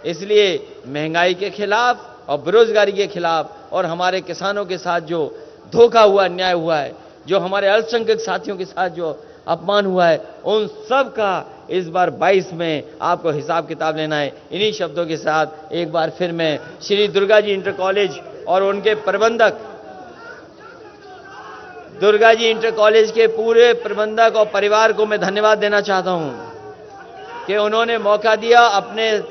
इसलिए महंगाई के खिलाफ और बेरोजगारी के खिलाफ और हमारे किसानों के साथ जो धोखा हुआ, अन्याय हुआ है, जो हमारे अल्पसंख्यक साथियों के साथ जो अपमान हुआ है, उन सब का इस बार 22 में आपको हिसाब किताब लेना है। इन्हीं शब्दों के साथ एक बार फिर मैं श्री दुर्गा जी इंटर कॉलेज और उनके प्रबंधक, दुर्गा जी इंटर कॉलेज के पूरे प्रबंधक और परिवार को मैं धन्यवाद देना चाहता हूं कि उन्होंने मौका दिया अपने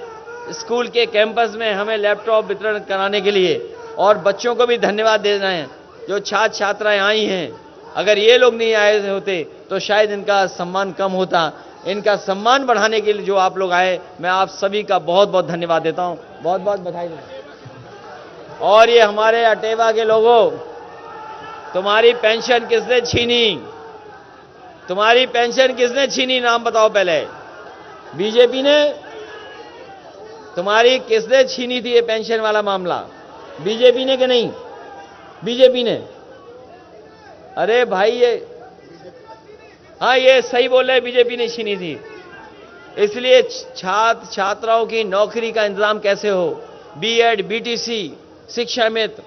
स्कूल के कैंपस में हमें लैपटॉप वितरण कराने के लिए। और बच्चों को भी धन्यवाद देना है जो छात्र छात्राएं आई हैं। अगर ये लोग नहीं आए होते तो शायद इनका सम्मान कम होता। इनका सम्मान बढ़ाने के लिए जो आप लोग आए, मैं आप सभी का बहुत बहुत धन्यवाद देता हूं, बहुत बहुत बधाई देता। और ये हमारे अटेवा के लोगों, तुम्हारी पेंशन किसने छीनी? तुम्हारी पेंशन किसने छीनी? नाम बताओ पहले। बीजेपी ने? तुम्हारी किसने छीनी थी ये पेंशन वाला मामला? बीजेपी ने कि नहीं? बीजेपी ने। अरे भाई ये, हाँ ये सही बोल रहे, बीजेपी ने छीनी थी। इसलिए छात्र छात्राओं की नौकरी का इंतजाम कैसे हो? बीएड, बीटीसी, शिक्षा मित्र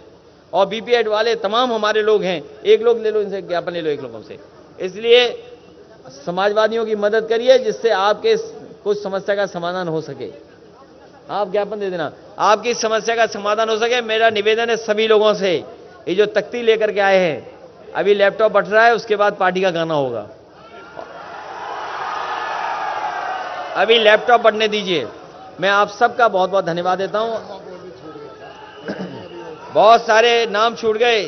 और बीपीएड वाले तमाम हमारे लोग हैं। एक लोग ले लो, इनसे ज्ञापन ले लो एक लोगों से। इसलिए समाजवादियों की मदद करिए जिससे आपके कुछ समस्या का समाधान हो सके। आप ज्ञापन दे देना, आपकी समस्या का समाधान हो सके। मेरा निवेदन है सभी लोगों से, ये जो तख्ती लेकर के आए हैं, अभी लैपटॉप बट रहा है, उसके बाद पार्टी का गाना होगा। अभी लैपटॉप बढ़ने दीजिए। मैं आप सबका बहुत बहुत धन्यवाद देता हूं। बहुत सारे नाम छूट गए।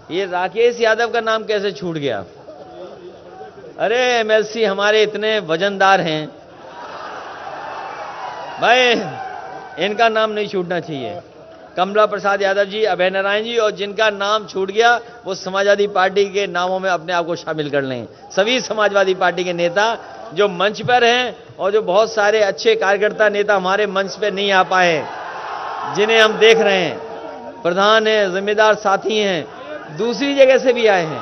ये राकेश यादव का नाम कैसे छूट गया? अरे एमएलसी हमारे इतने वजनदार हैं भाई, इनका नाम नहीं छूटना चाहिए। कमला प्रसाद यादव जी, अभय नारायण जी, और जिनका नाम छूट गया वो समाजवादी पार्टी के नामों में अपने आप को शामिल कर लें। सभी समाजवादी पार्टी के नेता जो मंच पर हैं और जो बहुत सारे अच्छे कार्यकर्ता नेता हमारे मंच पर नहीं आ पाए, जिन्हें हम देख रहे हैं, प्रधान हैं, जिम्मेदार साथी हैं, दूसरी जगह से भी आए हैं,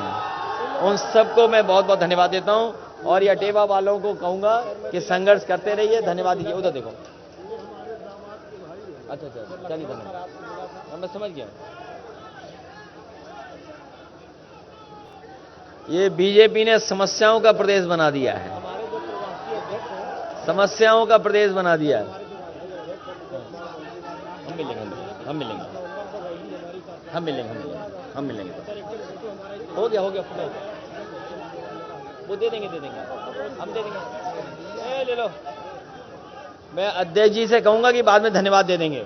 उन सबको मैं बहुत बहुत धन्यवाद देता हूं। और ये अटेवा वालों को कहूंगा कि संघर्ष करते रहिए। धन्यवाद दीजिए। उधर देखो। अच्छा, चलिए धन्यवाद, मैं समझ गया। ये बीजेपी ने समस्याओं का प्रदेश बना दिया है, समस्याओं का प्रदेश बना दिया है। हम मिलेंगे। हो गया वो दे देंगे हम दे देंगे। ले लो। मैं अध्यक्ष जी से कहूंगा कि बाद में धन्यवाद दे देंगे,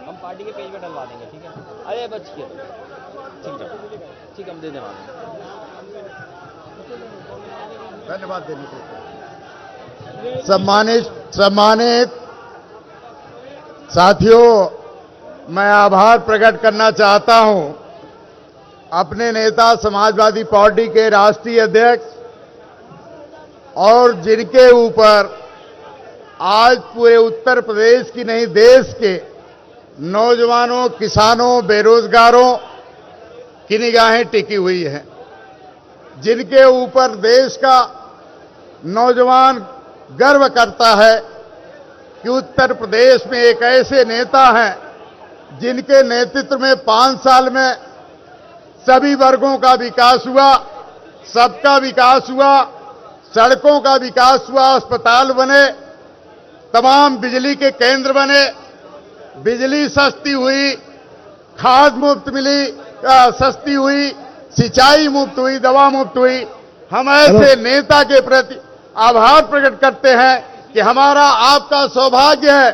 हम पार्टी के पेज पे डलवा देंगे। ठीक है? अरे बच गया, ठीक है, हम दे देंगे। धन्यवाद देने के लिए। सम्मानित साथियों, मैं आभार प्रकट करना चाहता हूं अपने नेता समाजवादी पार्टी के राष्ट्रीय अध्यक्ष और जिनके ऊपर आज पूरे उत्तर प्रदेश की नहीं देश के नौजवानों, किसानों, बेरोजगारों की निगाहें टिकी हुई हैं, जिनके ऊपर देश का नौजवान गर्व करता है कि उत्तर प्रदेश में एक ऐसे नेता हैं जिनके नेतृत्व में 5 साल में सभी वर्गों का विकास हुआ, सबका विकास हुआ, सड़कों का विकास हुआ, अस्पताल बने, तमाम बिजली के केंद्र बने, बिजली सस्ती हुई, खाद मुफ्त मिली, सस्ती हुई, सिंचाई मुफ्त हुई, दवा मुफ्त हुई। हम ऐसे नेता के प्रति आभार प्रकट करते हैं कि हमारा आपका सौभाग्य है,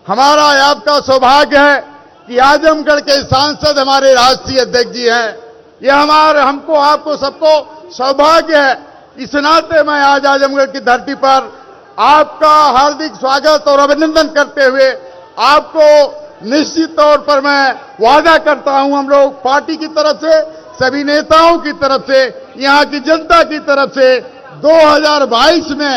हमारा आपका सौभाग्य है कि आजमगढ़ के सांसद हमारे राष्ट्रीय अध्यक्ष जी हैं। यह हमको, आपको सबको सौभाग्य है। इस नाते मैं आज आजमगढ़ की धरती पर आपका हार्दिक स्वागत और अभिनंदन करते हुए आपको निश्चित तौर पर मैं वादा करता हूं, हम लोग पार्टी की तरफ से, सभी नेताओं की तरफ से, यहां की जनता की तरफ से 2022 में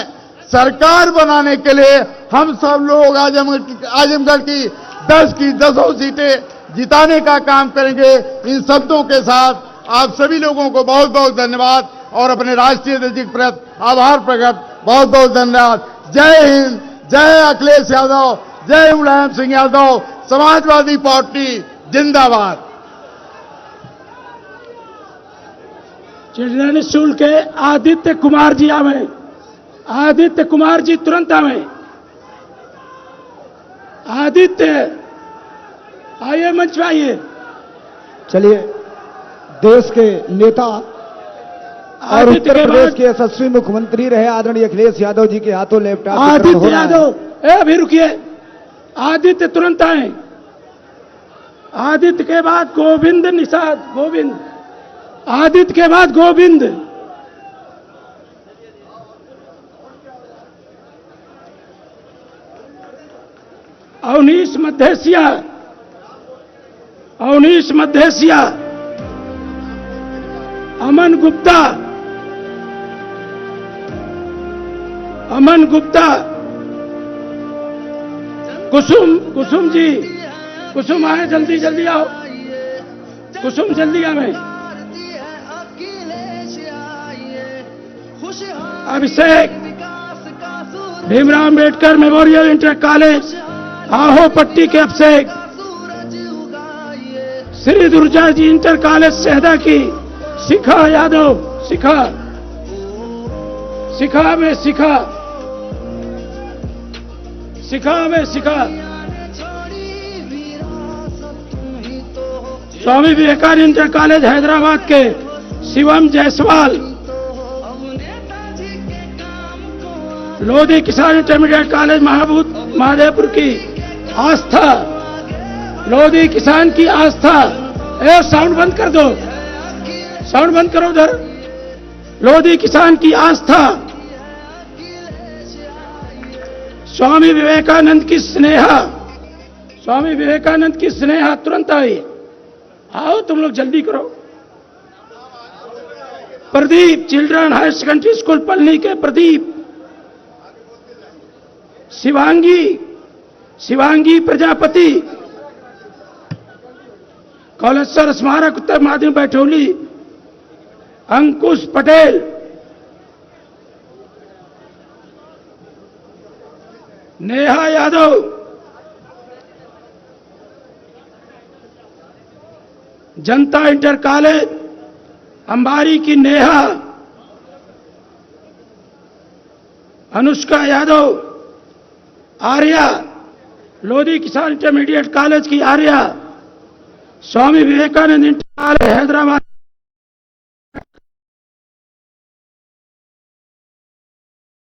सरकार बनाने के लिए हम सब लोग आजमगढ़ की 10 की 10 सीटें जिताने का काम करेंगे। इन शब्दों के साथ आप सभी लोगों को बहुत बहुत धन्यवाद और अपने राष्ट्रीय अध्यक्ष के प्रति आभार प्रकट, बहुत बहुत धन्यवाद। जय हिंद, जय अखिलेश यादव, जय मुलायम सिंह यादव, समाजवादी पार्टी जिंदाबाद। चिल्ड्रन स्कूल के आदित्य कुमार जी आवे, आदित्य कुमार जी तुरंत आवे। आदित्य आइए, मंच पे आइए। चलिए, देश के नेता और उत्तर प्रदेश के यशस्वी मुख्यमंत्री रहे आदरणीय अखिलेश यादव जी के हाथों लैपटॉप आदित्य यादव, अभी रुकिए, आदित्य तुरंत आए। आदित्य के बाद गोविंद निषाद, गोविंद, आदित्य के बाद गोविंद। अवनीश मध्येसिया, अवनीश मध्येसिया, अमन गुप्ता, अमन गुप्ता, कुसुम, कुसुम जी, कुसुम आए, जल्दी जल्दी आओ, कुसुम जल्दी आवे। Abhishek, Bhimrao Ambedkar memorial inter college Aho Patti के अभिषेक, श्री दुर्जा जी इंटर कॉलेज शहदा की शिखा यादव, शिखा, शिखा में शिखा, शिखा में शिखा, स्वामी विवेकानंद इंटर कॉलेज हैदराबाद के शिवम जायसवाल, लोधी किसान इंटरमीडिएट कॉलेज महादेवपुर की आस्था, लोधी किसान की आस्था। ए साउंड बंद कर दो, साउंड बंद करो उधर। लोधी किसान की आस्था, स्वामी विवेकानंद की स्नेहा, स्वामी विवेकानंद की स्नेहा तुरंत आई। आओ तुम लोग जल्दी करो। Pradeep, children higher secondary school Palani के प्रदीप, शिवांगी, शिवांगी प्रजापति, कौलेश्वर स्मारक उत्तर माध्यमिक बैठोली, अंकुश पटेल, नेहा यादव, जनता इंटर कॉलेज अंबारी की नेहा, अनुष्का यादव, आर्या, लोधी किसान इंटरमीडिएट कॉलेज की आर्या, स्वामी विवेकानंद इंटर कॉलेज हैदराबाद,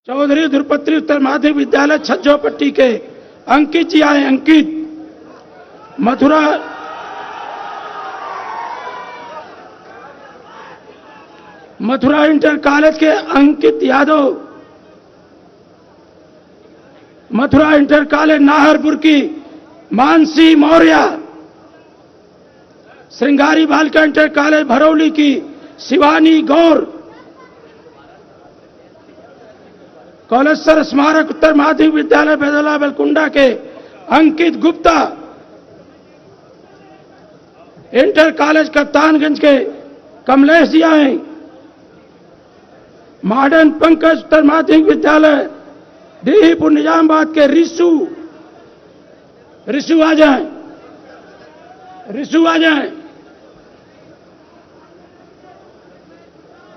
चौधरी ध्रुपत्री उत्तर माध्यमिक विद्यालय छज्जोपट्टी के अंकित जी आए, अंकित, मथुरा, मथुरा इंटर कॉलेज के अंकित यादव, मथुरा इंटर कॉलेज नाहरपुर की मानसी मौर्य, श्रृंगारी बालिका इंटर कॉलेज भरौली की शिवानी गौर, कौलेश्वर स्मारक उत्तर माध्यमिक विद्यालय बेदला बेलकुंडा के अंकित गुप्ता, इंटर कॉलेज कप्तानगंज के कमलेश जी आए, मॉडर्न पंकज उत्तर माध्यमिक विद्यालय डीहीपुर निजामाबाद के रिशु आ जाएं, रिशु आ जाएं।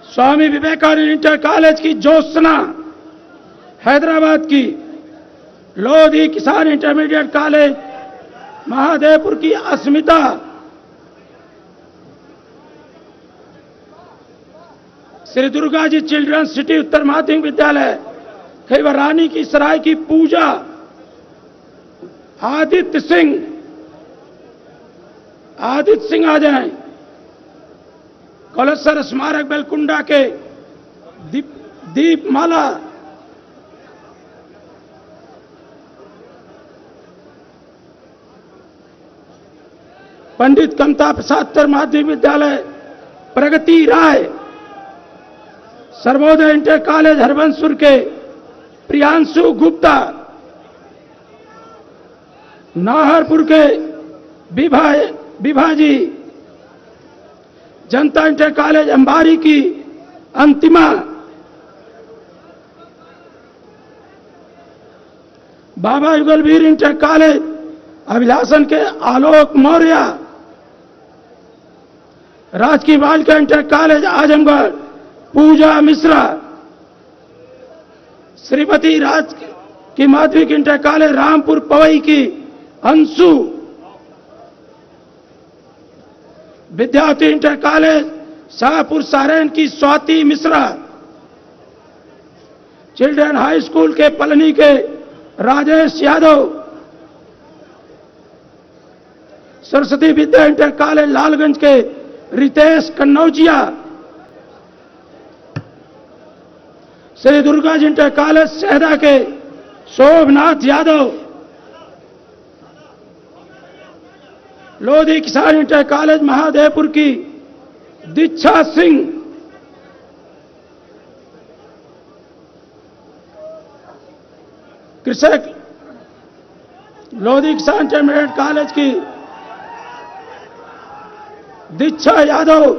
स्वामी विवेकानंद इंटर कॉलेज की ज्योत्सना, हैदराबाद की लोधी किसान इंटरमीडिएट कॉलेज महादेवपुर की अस्मिता, श्री दुर्गा जी चिल्ड्रंस सिटी उत्तर माध्यमिक विद्यालय खैबर रानी की सराय की पूजा, आदित्य सिंह आ जाएं, कौलेश्वर स्मारक बेलकुंडा के दीपमाला, पंडित कमता प्रसाद उत्तर माध्यमिक विद्यालय प्रगति राय, सर्वोदय इंटर कॉलेज हरबंसपुर के प्रियांशु गुप्ता, नाहरपुर के विभाजी, जनता इंटर कॉलेज अंबारी की अंतिमा, बाबा युगलवीर इंटर कॉलेज अभिलाषण के आलोक मौर्य, राजकीय बालिका इंटर कॉलेज आजमगढ़ पूजा मिश्रा, श्रीमती राज की माध्यमिक इंटर कॉलेज रामपुर पवई की अंशु, विद्यार्थी इंटर कॉलेज शाहपुर सारण की Swati Mishra, children high school के पलनी के राजेश यादव, सरस्वती विद्या इंटर कॉलेज लालगंज के रितेश कन्नौजिया, श्री दुर्गा जी इंटर कॉलेज शहदा के शोभनाथ यादव, लोधी किसान इंटर कॉलेज महादेवपुर की दीक्षा सिंह, कृषक लोधी किसान इंटरमीडिएट कॉलेज की दीक्षा यादव,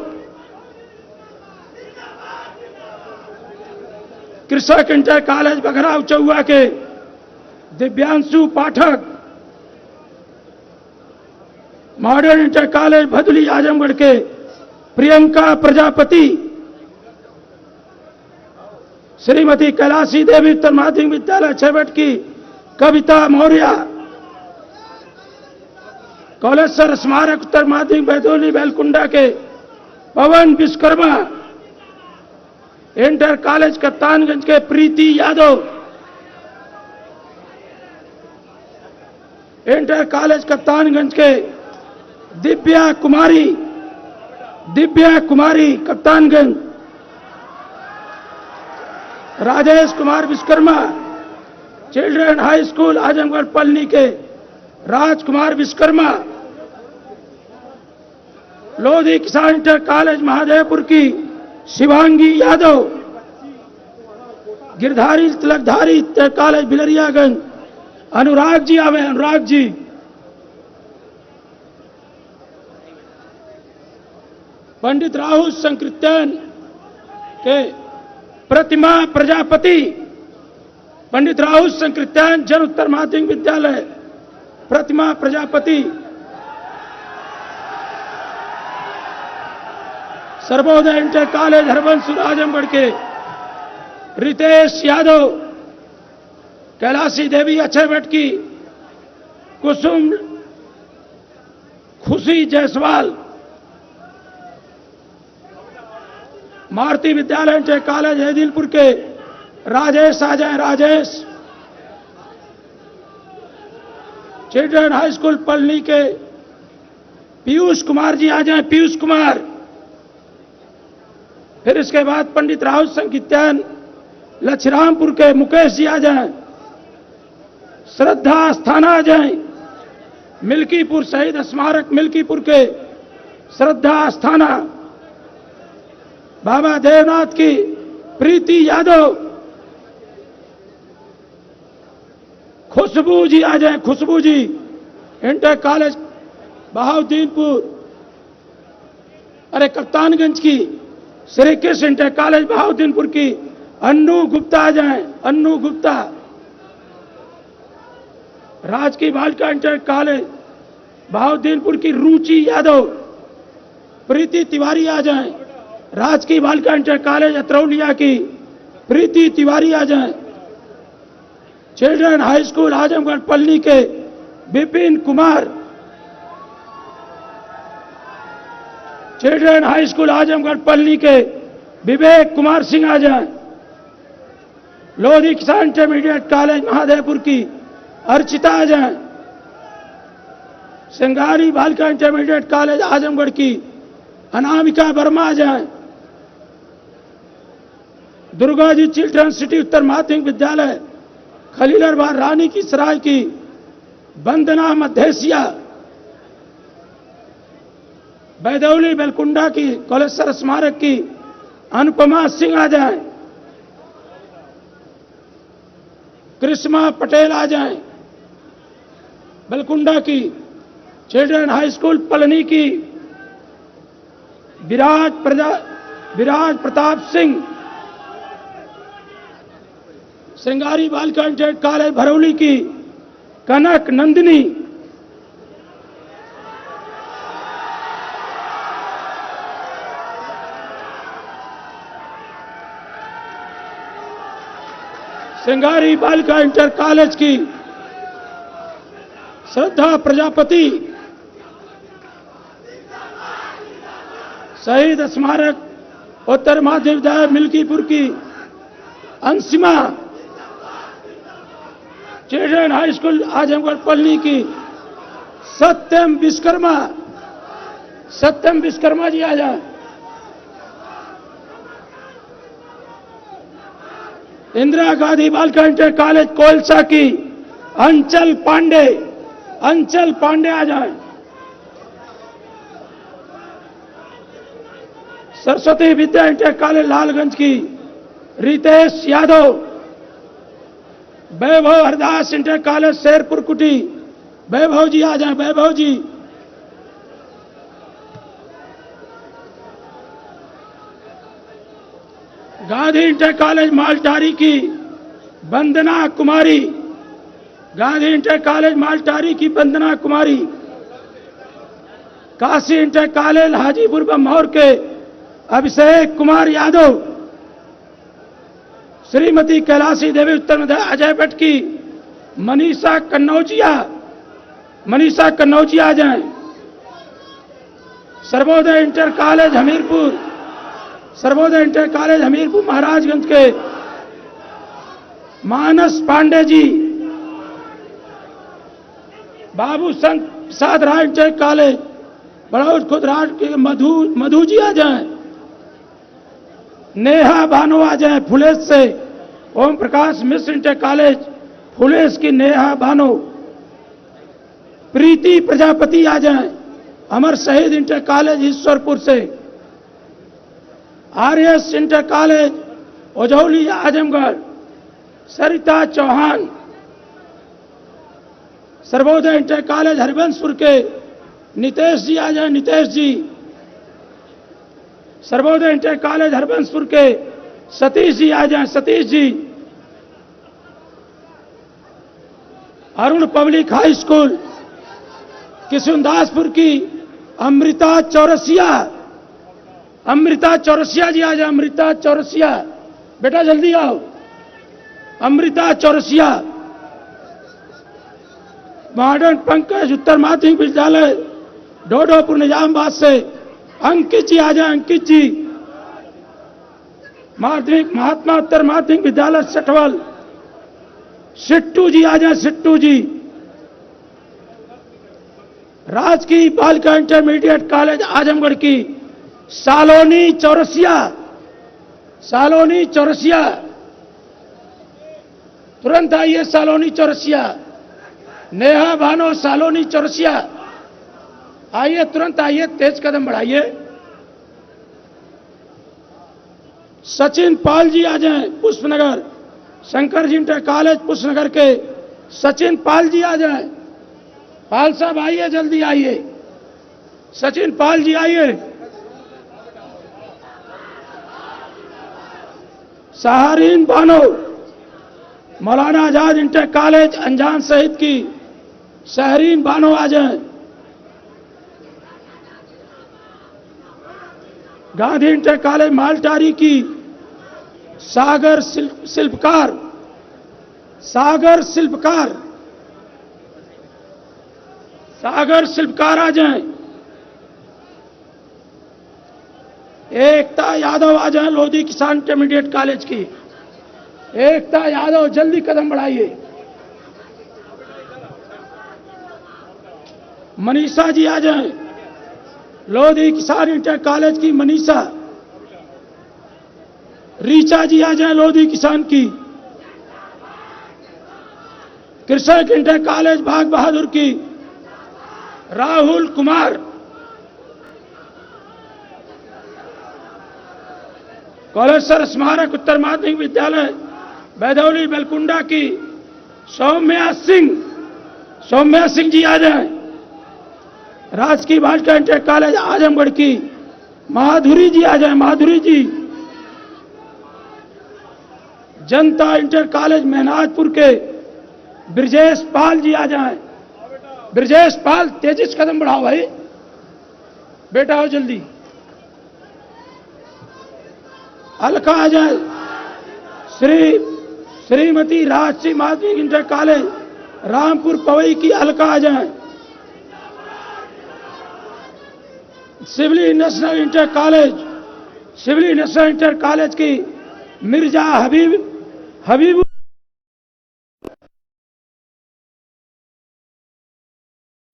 कृषक इंटर कॉलेज बघराव चौआ के दिव्यांशु पाठक, modern inter college Bhaduli Azamgarh के प्रियंका प्रजापति, श्रीमती कैलाशी देवी उत्तर माध्यमिक विद्यालय छेबट की कविता मौर्य, कौलेश्वर स्मारक उत्तर माध्यमिक बैतूली बेलकुंडा के पवन विश्वकर्मा, इंटर कॉलेज कप्तानगंज के प्रीति यादव, इंटर कॉलेज कप्तानगंज के Divya Kumari Kaptanganj, Rajesh Kumar Vishwakarma, children high school Azamgarh Palni के राजकुमार विश्वकर्मा, लोधी किसान इंटर कॉलेज महादेवपुर की शिवांगी यादव, गिरधारी तिलकधारी इंटर कॉलेज बिलरियागंज अनुराग जी आवे, अनुराग जी, पंडित राहुल संकीर्तन के प्रतिमा प्रजापति, पंडित राहुल संकीर्तन जन उत्तर माध्यमिक विद्यालय प्रतिमा प्रजापति, सर्वोदय इंटर कॉलेज हरबंसपुर आजमगढ़ के रितेश यादव, कैलाशी देवी अक्षयवट की कुसुम खुशी जायसवाल, मारुति विद्यालय इंटर कॉलेज हैदिलपुर के राजेश आ जाए, Rajesh, children high school Palani के पीयूष कुमार जी आ जाए, पीयूष कुमार, फिर इसके बाद पंडित राहुल संगीत्यान लछरामपुर के मुकेश जी आ जाएं, श्रद्धा अस्थाना आ जाएं, मिल्कीपुर शहीद स्मारक मिल्कीपुर के श्रद्धा अस्थाना, बाबा देवनाथ की प्रीति यादव, खुशबू जी आ जाएं, खुशबू जी इंटर कॉलेज बहाउद्दीनपुर, अरे कप्तानगंज की श्री कृष्ण इंटर कॉलेज बहाउद्दीनपुर की अन्नू गुप्ता आ जाएं, अन्नू गुप्ता, राजकीय बालिका इंटर कॉलेज बहाउद्दीनपुर की रुचि यादव, प्रीति तिवारी आ जाएं, राजकीय बालिका इंटर कॉलेज अतरौलिया की प्रीति तिवारी आ जाएं, चिल्ड्रन हाई स्कूल आजमगढ़ पल्ली के Vipin Kumar, children high school Azamgarh पल्ली के विवेक कुमार सिंह आ जाएं, लोधी किसान इंटरमीडिएट कॉलेज महादेवपुर की अर्चिता आ जाएं, सिंगारी बालिका इंटरमीडिएट कॉलेज आजमगढ़ की अनामिका वर्मा आ जाएं, दुर्गा जी चिल्ड्रन सिटी उत्तर माध्यमिक विद्यालय खलीलरबाग रानी की सराय की वंदना मधेसिया, बैदौली बेलकुंडा की कॉलेश्वर स्मारक की अनुपमा सिंह आ जाएं, कृष्मा पटेल आ जाएं, बेलकुंडा की चिल्ड्रन हाई स्कूल पलनी की विराज प्रताप सिंह, सिंगारी बालिका इंटर कॉलेज भरौली की कनक नंदिनी, सिंगारी बालिका इंटर कॉलेज की श्रद्धा प्रजापति, शहीद स्मारक उत्तर माध्यमिक विद्यालय मिल्कीपुर की Anshima, children high school Azamgarh पल्ली की सत्यम विश्वकर्मा, सत्यम विश्वकर्मा जी आ जाए, इंदिरा गांधी बालिका इंटर कॉलेज कोलसा की अंचल पांडे, अंचल पांडे आ जाए, सरस्वती विद्या इंटर कॉलेज लालगंज की रितेश यादव, वैभव हरदास इंटर कॉलेज शेरपुर कुटी, वैभव जी आ जाए, वैभव जी, गांधी इंटर कॉलेज मालटारी की वंदना कुमारी, गांधी इंटर कॉलेज मालटारी की वंदना कुमारी, काशी इंटर कॉलेज हाजीपुर बम्हौर के अभिषेक कुमार यादव, श्रीमती कैलाशी देवी उत्तर मध्य अजय भट्ट की मनीषा कन्नौजिया, मनीषा कन्नौजिया आ जाएं, Sarvodaya inter college Hamirpur, Sarvodaya inter college Hamirpur Maharajganj के मानस पांडे जी, बाबू संत प्रसाद राय इंटर कॉलेज बड़ौद खुदराज के मधु जी आ जाएं, नेहा भानो आ जाए फुलेस से, ओम प्रकाश मिश्र इंटर कॉलेज फुलेस की नेहा भानो, प्रीति प्रजापति आ जाए अमर शहीद इंटर कॉलेज ईश्वरपुर से, RS inter college Ojhauli Azamgarh Sarita Chauhan, Sarvoday inter college Harivanshpur के नितेश जी आ जाए, नितेश जी, सर्वोदय इंटर कॉलेज हरबंसपुर के सतीश जी आ जाएं, Satish ji, Arun public high school Kishundaspur की अमृता चौरसिया, अमृता चौरसिया जी आ जाए, अमृता चौरसिया, बेटा जल्दी आओ, अमृता चौरसिया, मॉडर्न पंकज उत्तर माध्यमिक विद्यालय डोडोपुर निजामाबाद से अंकित जी आ जाए, अंकित जी, माध्यमिक महात्मा उत्तर माध्यमिक विद्यालय सटवल सिट्टू जी आ जाए, सिट्टू जी, राजकीय बालिका इंटरमीडिएट कॉलेज आजमगढ़ की सालोनी चौरसिया, सालोनी चौरसिया, तुरंत आइए सालोनी चौरसिया। नेहा भानो सालोनी चौरसिया, आइए तुरंत आइए, तेज कदम बढ़ाइए। सचिन पाल जी आ जाएं पुष्पनगर, शंकर जी इंटर कॉलेज पुष्पनगर के सचिन पाल जी आ जाएं। पाल साहब आइए, जल्दी आइए। सचिन पाल जी आइए। सहारीन बानो मौलाना आजाद इंटर कॉलेज अंजान सहित की शहरीन बानो आ जाएं। गांधी इंटर कॉलेज मालटारी की सागर शिल्पकार आ जाएं। एकता यादव आ जाएं लोधी किसान इंटरमीडिएट कॉलेज की। एकता यादव जल्दी कदम बढ़ाइए। मनीषा जी आ जाएं लोधी किसान इंटर कॉलेज की मनीषा। रीचा जी आ जाएं लोधी किसान की। कृषक इंटर कॉलेज बाग बहादुर की राहुल कुमार। कॉलेश्वर स्मारक उत्तर माध्यमिक विद्यालय बैदौली बेलकुंडा की सौम्या सिंह जी आ जाएं। राजकीय बालिका इंटर कॉलेज आजमगढ़ की माधुरी जी आ जाएं। माधुरी जी। जनता इंटर कॉलेज मेहनाजपुर के ब्रजेश पाल जी आ जाएं। ब्रजेश पाल, तेजी से कदम बढ़ाओ भाई, बेटा हो जल्दी। अलका आ जाए। श्रीमती राजश्री माध्यमिक इंटर कॉलेज रामपुर पवई की अलका आ जाए। सिविली नेशनल इंटर कॉलेज की मिर्जा हबीब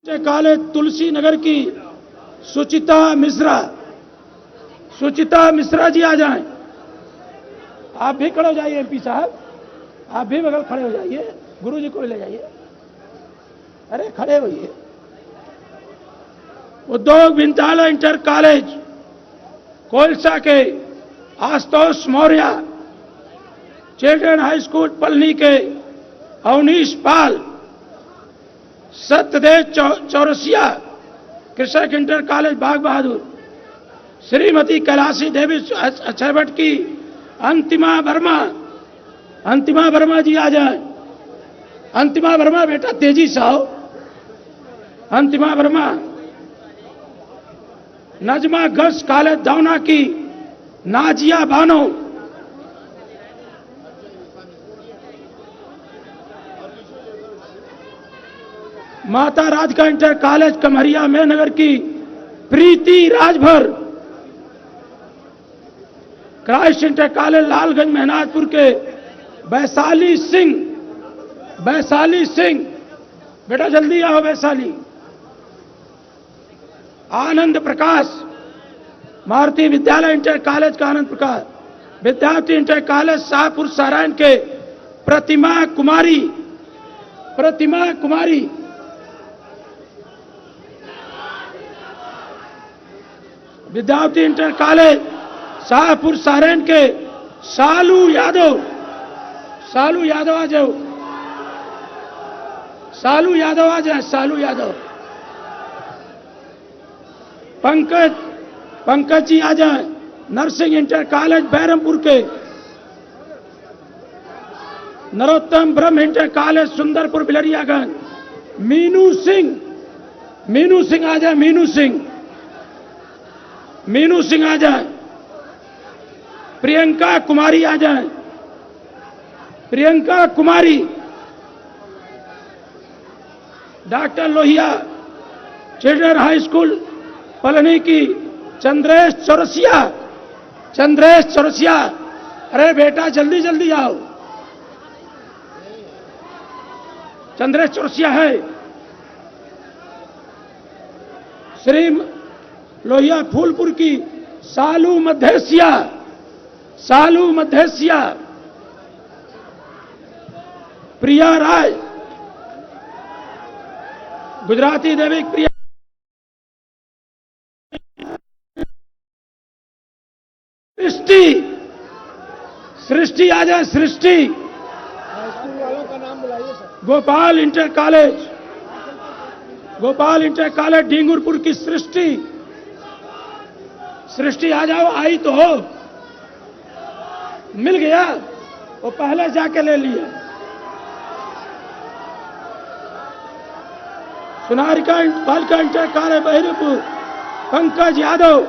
कॉलेज तुलसी नगर की सुचिता मिश्रा जी आ जाएं। आप भी खड़े हो जाइए एमपी साहब, आप भी बगल खड़े हो जाइए, गुरुजी को ले जाइए। अरे खड़े होइए। उद्योग विद्यालय इंटर कॉलेज कोलसा के Ashutosh Maurya, children high school Palani के अवनीश पाल, सत्यदेव चौरसिया, कृषक इंटर कॉलेज बाग बहादुर, श्रीमती कैलाशी देवी अक्षयभट्ट की अंतिमा वर्मा जी आ जाए। अंतिमा वर्मा बेटा तेजी से आओ। अंतिमा वर्मा। नजमा गर्ल्स कॉलेज दौना की नाजिया बानो। माता राधिका इंटर कॉलेज कमरिया में नगर की Preeti Rajbhar. Christ inter college Lalganj Mehnajpur के वैशाली सिंह, बेटा जल्दी आओ वैशाली। आनंद प्रकाश, मारुति विद्यालय इंटर कॉलेज का आनंद प्रकाश। विद्यार्थी इंटर कॉलेज शाहपुर सरायन के प्रतिमा कुमारी। विद्यार्थी इंटर कॉलेज शाहपुर सारण के सालू यादव आ जाओ। सालू यादव। पंकज जी आ जाए। नर्सिंग इंटर कॉलेज बैरमपुर के। नरोत्तम ब्रह्म इंटर कॉलेज सुंदरपुर बिलरियागंज। मीनू सिंह आ जाए। मीनू सिंह आ जाए। प्रियंका कुमारी आ जाए। Doctor Lohia, children high school Palani की चंद्रेश चौरसिया। अरे बेटा जल्दी आओ। चंद्रेश चौरसिया है। श्री लोहिया फूलपुर की सालू सालू मध्यसिया, प्रिया राय, गुजराती देवी प्रिया, सृष्टि आ जाए, Srishti. Gopal inter college, Gopal inter college Dingurpur की सृष्टि, सृष्टि आ जाओ। आई तो हो, मिल गया, वो पहले जाके ले लिए। सोनारिका बालिका इंटर कॉलेज बहिरीपुर, पंकज यादव,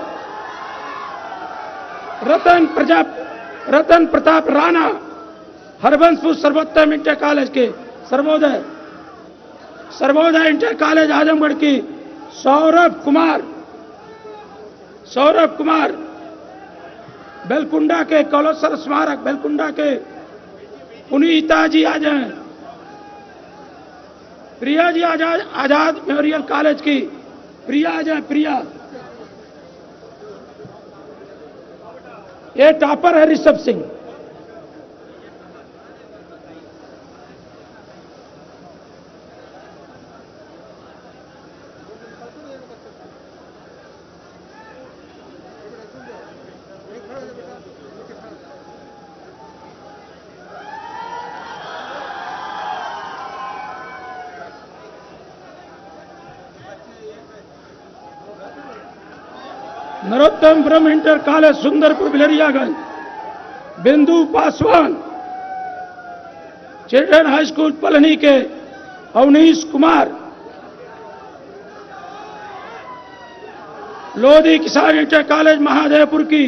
रतन प्रताप राणा, हरबंसपुर सर्वोत्तम इंटर कॉलेज के सर्वोदय, सर्वोदय इंटर कॉलेज आजमगढ़ की सौरभ कुमार, बेलकुंडा के कौलेश्वर स्मारक, बेलकुंडा के पुनीता जी आ जाए। प्रिया जी आजाद मेमोरियल कॉलेज की प्रिया आ जाए, प्रिया। ये टॉपर है ऋषभ सिंह। नरोत्तम ब्रह्म इंटर कॉलेज सुंदरपुर बिलरियागंज, बिंदु Paswan, children high school Palani के अवनीश कुमार, लोधी किसान इंटर कॉलेज महादेवपुर की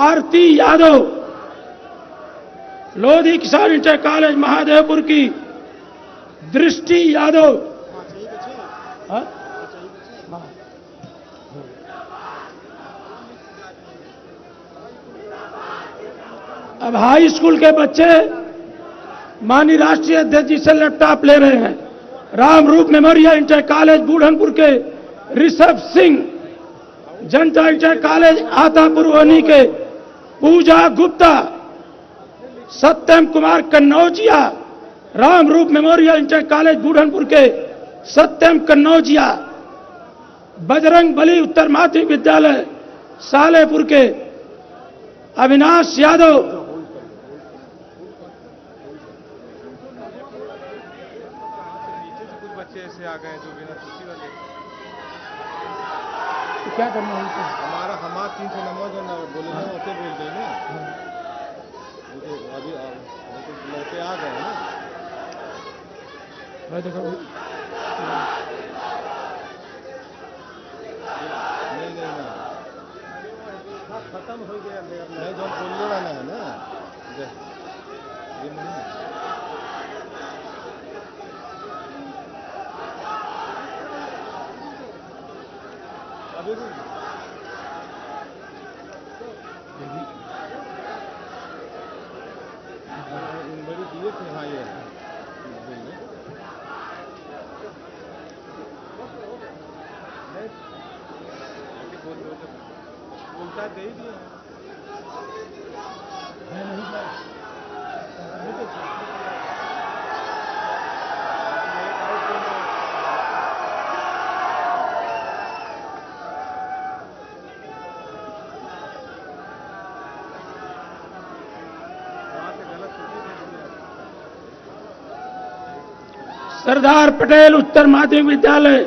आरती यादव, लोधी किसान इंटर कॉलेज महादेवपुर की दृष्टि यादव। हाँ? अब हाई स्कूल के बच्चे माननीय राष्ट्रीय अध्यक्ष जी से लैपटॉप ले रहे हैं। Ramroop memorial inter college Budhanpur के ऋषभ सिंह, जनता इंटर कॉलेज आतापुर वनी के Pooja Gupta, Satyam Kumar Kannaujia, Ramroop memorial inter college Budhanpur के सत्यम कन्नौजिया, बजरंग बली उत्तर माध्यमिक विद्यालय सालेपुर के अविनाश यादव, ऐसे आ गए जो बिना छुट्टी वाले। तो क्या करना है हमारा 300 नंबर जो बोले ना वैसे बोल दें ना। अभी लड़के आ गए ना। देखो नहीं ना, खत्म हो गया नहीं, जो बोलने वाला है ना ये नहीं। बड़ी दिए थे। हाँ ये बोलता दे ही दिया। सरदार पटेल उत्तर माध्यमिक विद्यालय,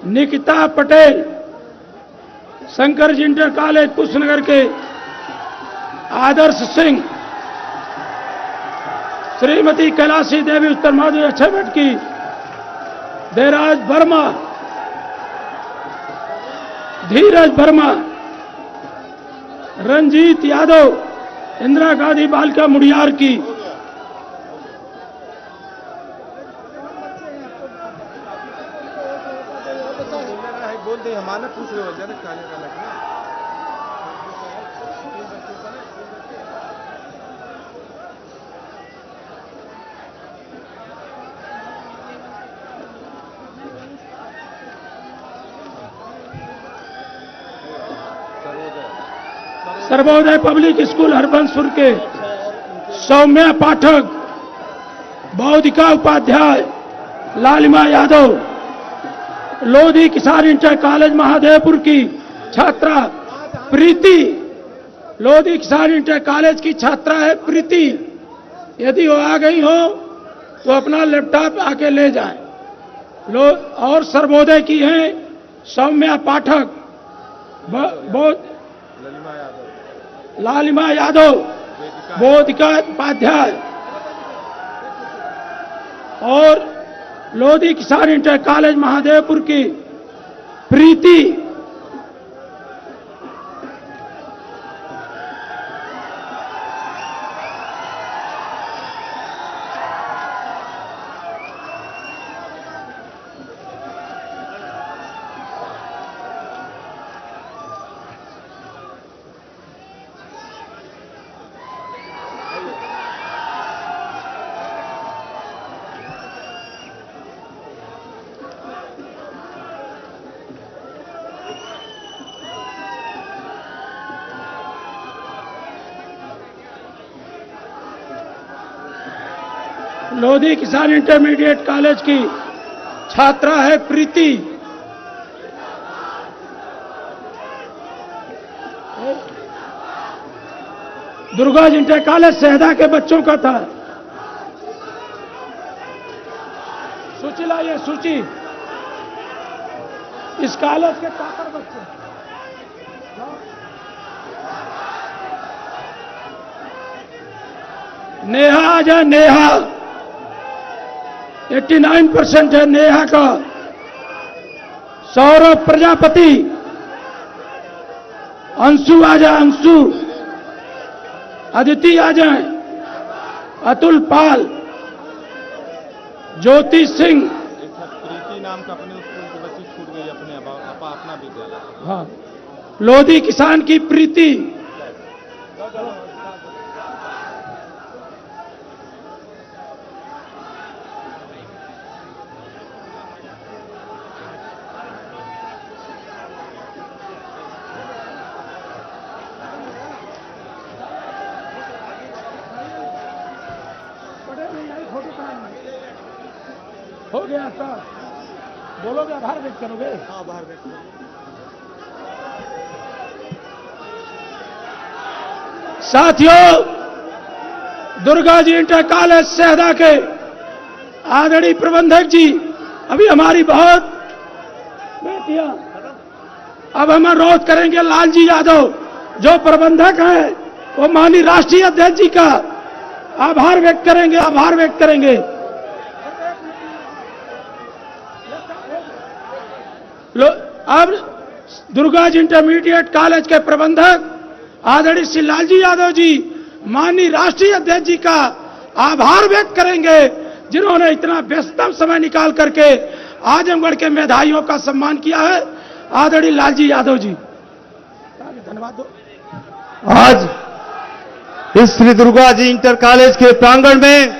निकिता पटेल, शंकर जी इंटर कॉलेज पुष्पनगर के आदर्श सिंह, श्रीमती कैलाशी देवी उत्तर माध्यमिक छठ की देराज वर्मा, धीरज वर्मा, रंजीत यादव, इंदिरा गांधी बालिका मुड़ियार की बोलते हमारा पूछ रहे हो जरा खाने का लगना। सर्वोदय पब्लिक स्कूल हरबंसपुर के सौम्या पाठक, बौद्धिका उपाध्याय लालिमा यादव, लोधी किसान इंटर कॉलेज महादेवपुर की छात्रा प्रीति, लोधी किसान इंटर कॉलेज की छात्रा है प्रीति। यदि वो आ गई हो तो अपना लैपटॉप आके ले जाएं। और सर्वोदय की हैं सौम्या पाठक, लालिमा यादव, बोधिका उपाध्याय और लोधी किसान इंटर कॉलेज महादेवपुर की प्रीति। लोधी किसान इंटरमीडिएट कॉलेज की छात्रा है प्रीति। दुर्गा इंटर कॉलेज सहदा के बच्चों का था। सूची लाइए, सूची। इस कॉलेज के टॉपर बच्चे। नेहा आ जाए, नेहा 89% है नेहा का। सौरभ प्रजापति, अंशु आ जाए, अंशु। अदिति आ जाए, अतुल पाल, ज्योति सिंह। प्रीति नाम का अपने स्कूल की बच्ची छूट गई, अपना विद्यालय। हाँ, लोधी किसान की प्रीति। हो गया सर, बोलोगे आभार व्यक्त करोगे? हाँ, बाहर व्यक्त। साथियों, दुर्गा जी इंटर कॉलेज सहदा के आदरणीय प्रबंधक जी, अभी हमारी बहुत बेटियां, अब हम अनुरोध करेंगे लालजी यादव जो प्रबंधक हैं, वो माननीय राष्ट्रीय अध्यक्ष जी का आभार व्यक्त करेंगे, आभार व्यक्त करेंगे। अब दुर्गा जी इंटरमीडिएट कॉलेज के प्रबंधक आदरणीय श्री लालजी यादव जी माननीय राष्ट्रीय अध्यक्ष जी का आभार व्यक्त करेंगे, जिन्होंने इतना व्यस्तम समय निकाल करके आजमगढ़ के मेधावियों का सम्मान किया है। आदरणीय लालजी यादव जी, धन्यवाद दो। आज इस श्री दुर्गा जी इंटर कॉलेज के प्रांगण में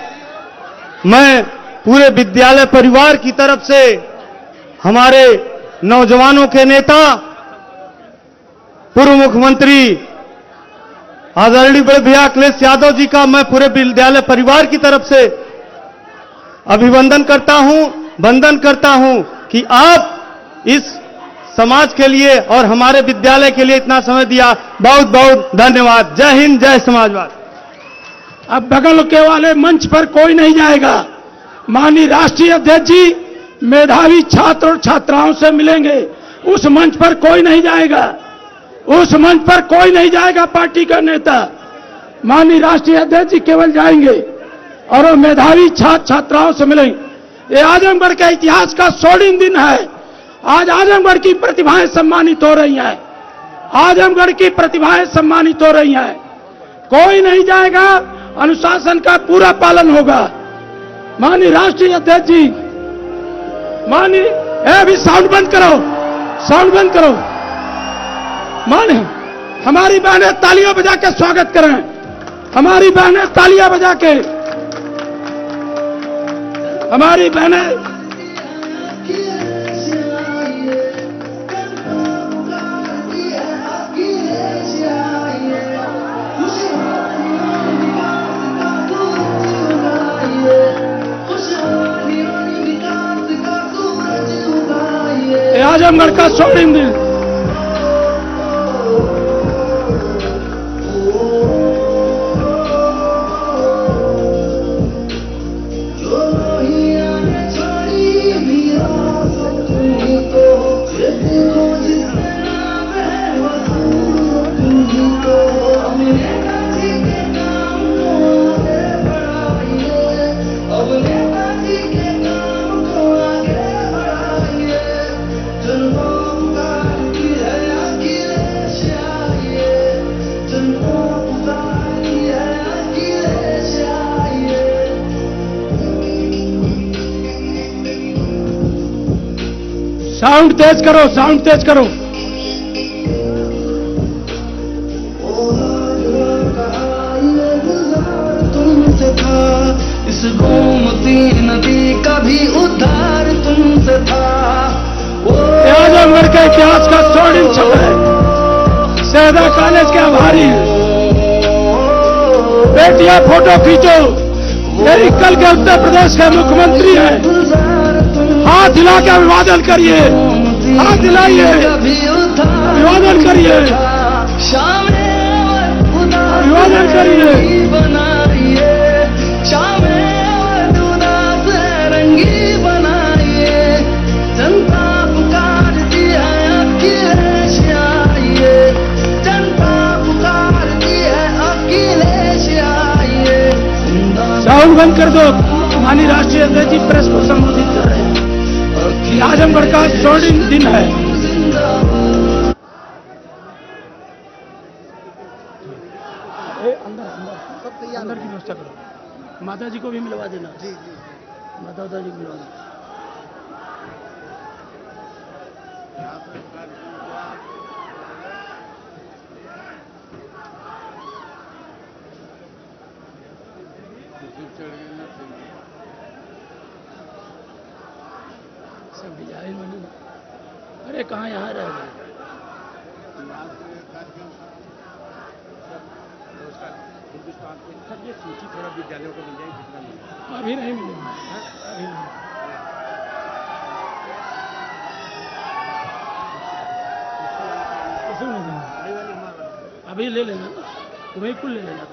मैं पूरे विद्यालय परिवार की तरफ से हमारे नौजवानों के नेता पूर्व मुख्यमंत्री आदरणीय बड़े भैया अखिलेश यादव जी का मैं पूरे विद्यालय परिवार की तरफ से अभिवंदन करता हूं, वंदन करता हूं कि आप इस समाज के लिए और हमारे विद्यालय के लिए इतना समय दिया। बहुत बहुत धन्यवाद। जय हिंद, जय समाजवाद। अब बगल के वाले मंच पर कोई नहीं जाएगा। माननीय राष्ट्रीय अध्यक्ष जी मेधावी छात्र और छात्राओं से मिलेंगे। उस मंच पर कोई नहीं जाएगा, उस मंच पर कोई नहीं जाएगा पार्टी का नेता। माननीय राष्ट्रीय अध्यक्ष जी केवल जाएंगे और वो मेधावी छात्र छात्राओं से मिलेंगे। ये आजमगढ़ के इतिहास का स्वर्णिम दिन है। आज आजमगढ़ की प्रतिभाएं सम्मानित हो रही हैं, आजमगढ़ की प्रतिभाएं सम्मानित हो रही हैं। कोई नहीं जाएगा, अनुशासन का पूरा पालन होगा। माननीय राष्ट्रीय अध्यक्ष जी, माननीय, अभी साउंड बंद करो, साउंड बंद करो। माननीय, हमारी बहनें तालियां बजा के स्वागत करें, हमारी बहनें तालियां बजा के, हमारी बहनें। आजमगढ़ का स्वर्णिम दिन। साउंड तेज करो, साउंड तेज करो। तुमसे था इस गोमती नदी का भी उद्धार तुमसे था। आजमगढ़ के इतिहास का स्वर्णिम क्षण है। सैदा कॉलेज के आभारी हैं। बेटियां फोटो खींचो, यही कल के उत्तर प्रदेश के मुख्यमंत्री हैं। हाथ हिला के अभिवादन करिए, हाथ हिलाइए, अभिवादन करिए, अभिवादन करिए। रंगी बनाइए, जनता पुकारती है अखिलेश आइए, जनता पुकारती है अखिलेश आइए। साउंड बंद कर दो। माननीय राष्ट्रीय अध्यक्ष जी प्रेस को संबोधित कर रहे हैं। आजमगढ़ का स्वर्णिम दिन है। अंदर की व्यवस्था करो। माता जी को भी मिलवा देना। जी जी, माता जी को मिलवा देना। सब डिजाइन बनी। अरे कहाँ यहाँ रह गए? ये सूची थोड़ा विद्यालयों को मिल जाएगी, जितना मिले। अभी नहीं मिलेगा, अभी नहीं। किसी में नहीं। अभी ले लेना, तुम्हें कुल ले लेना।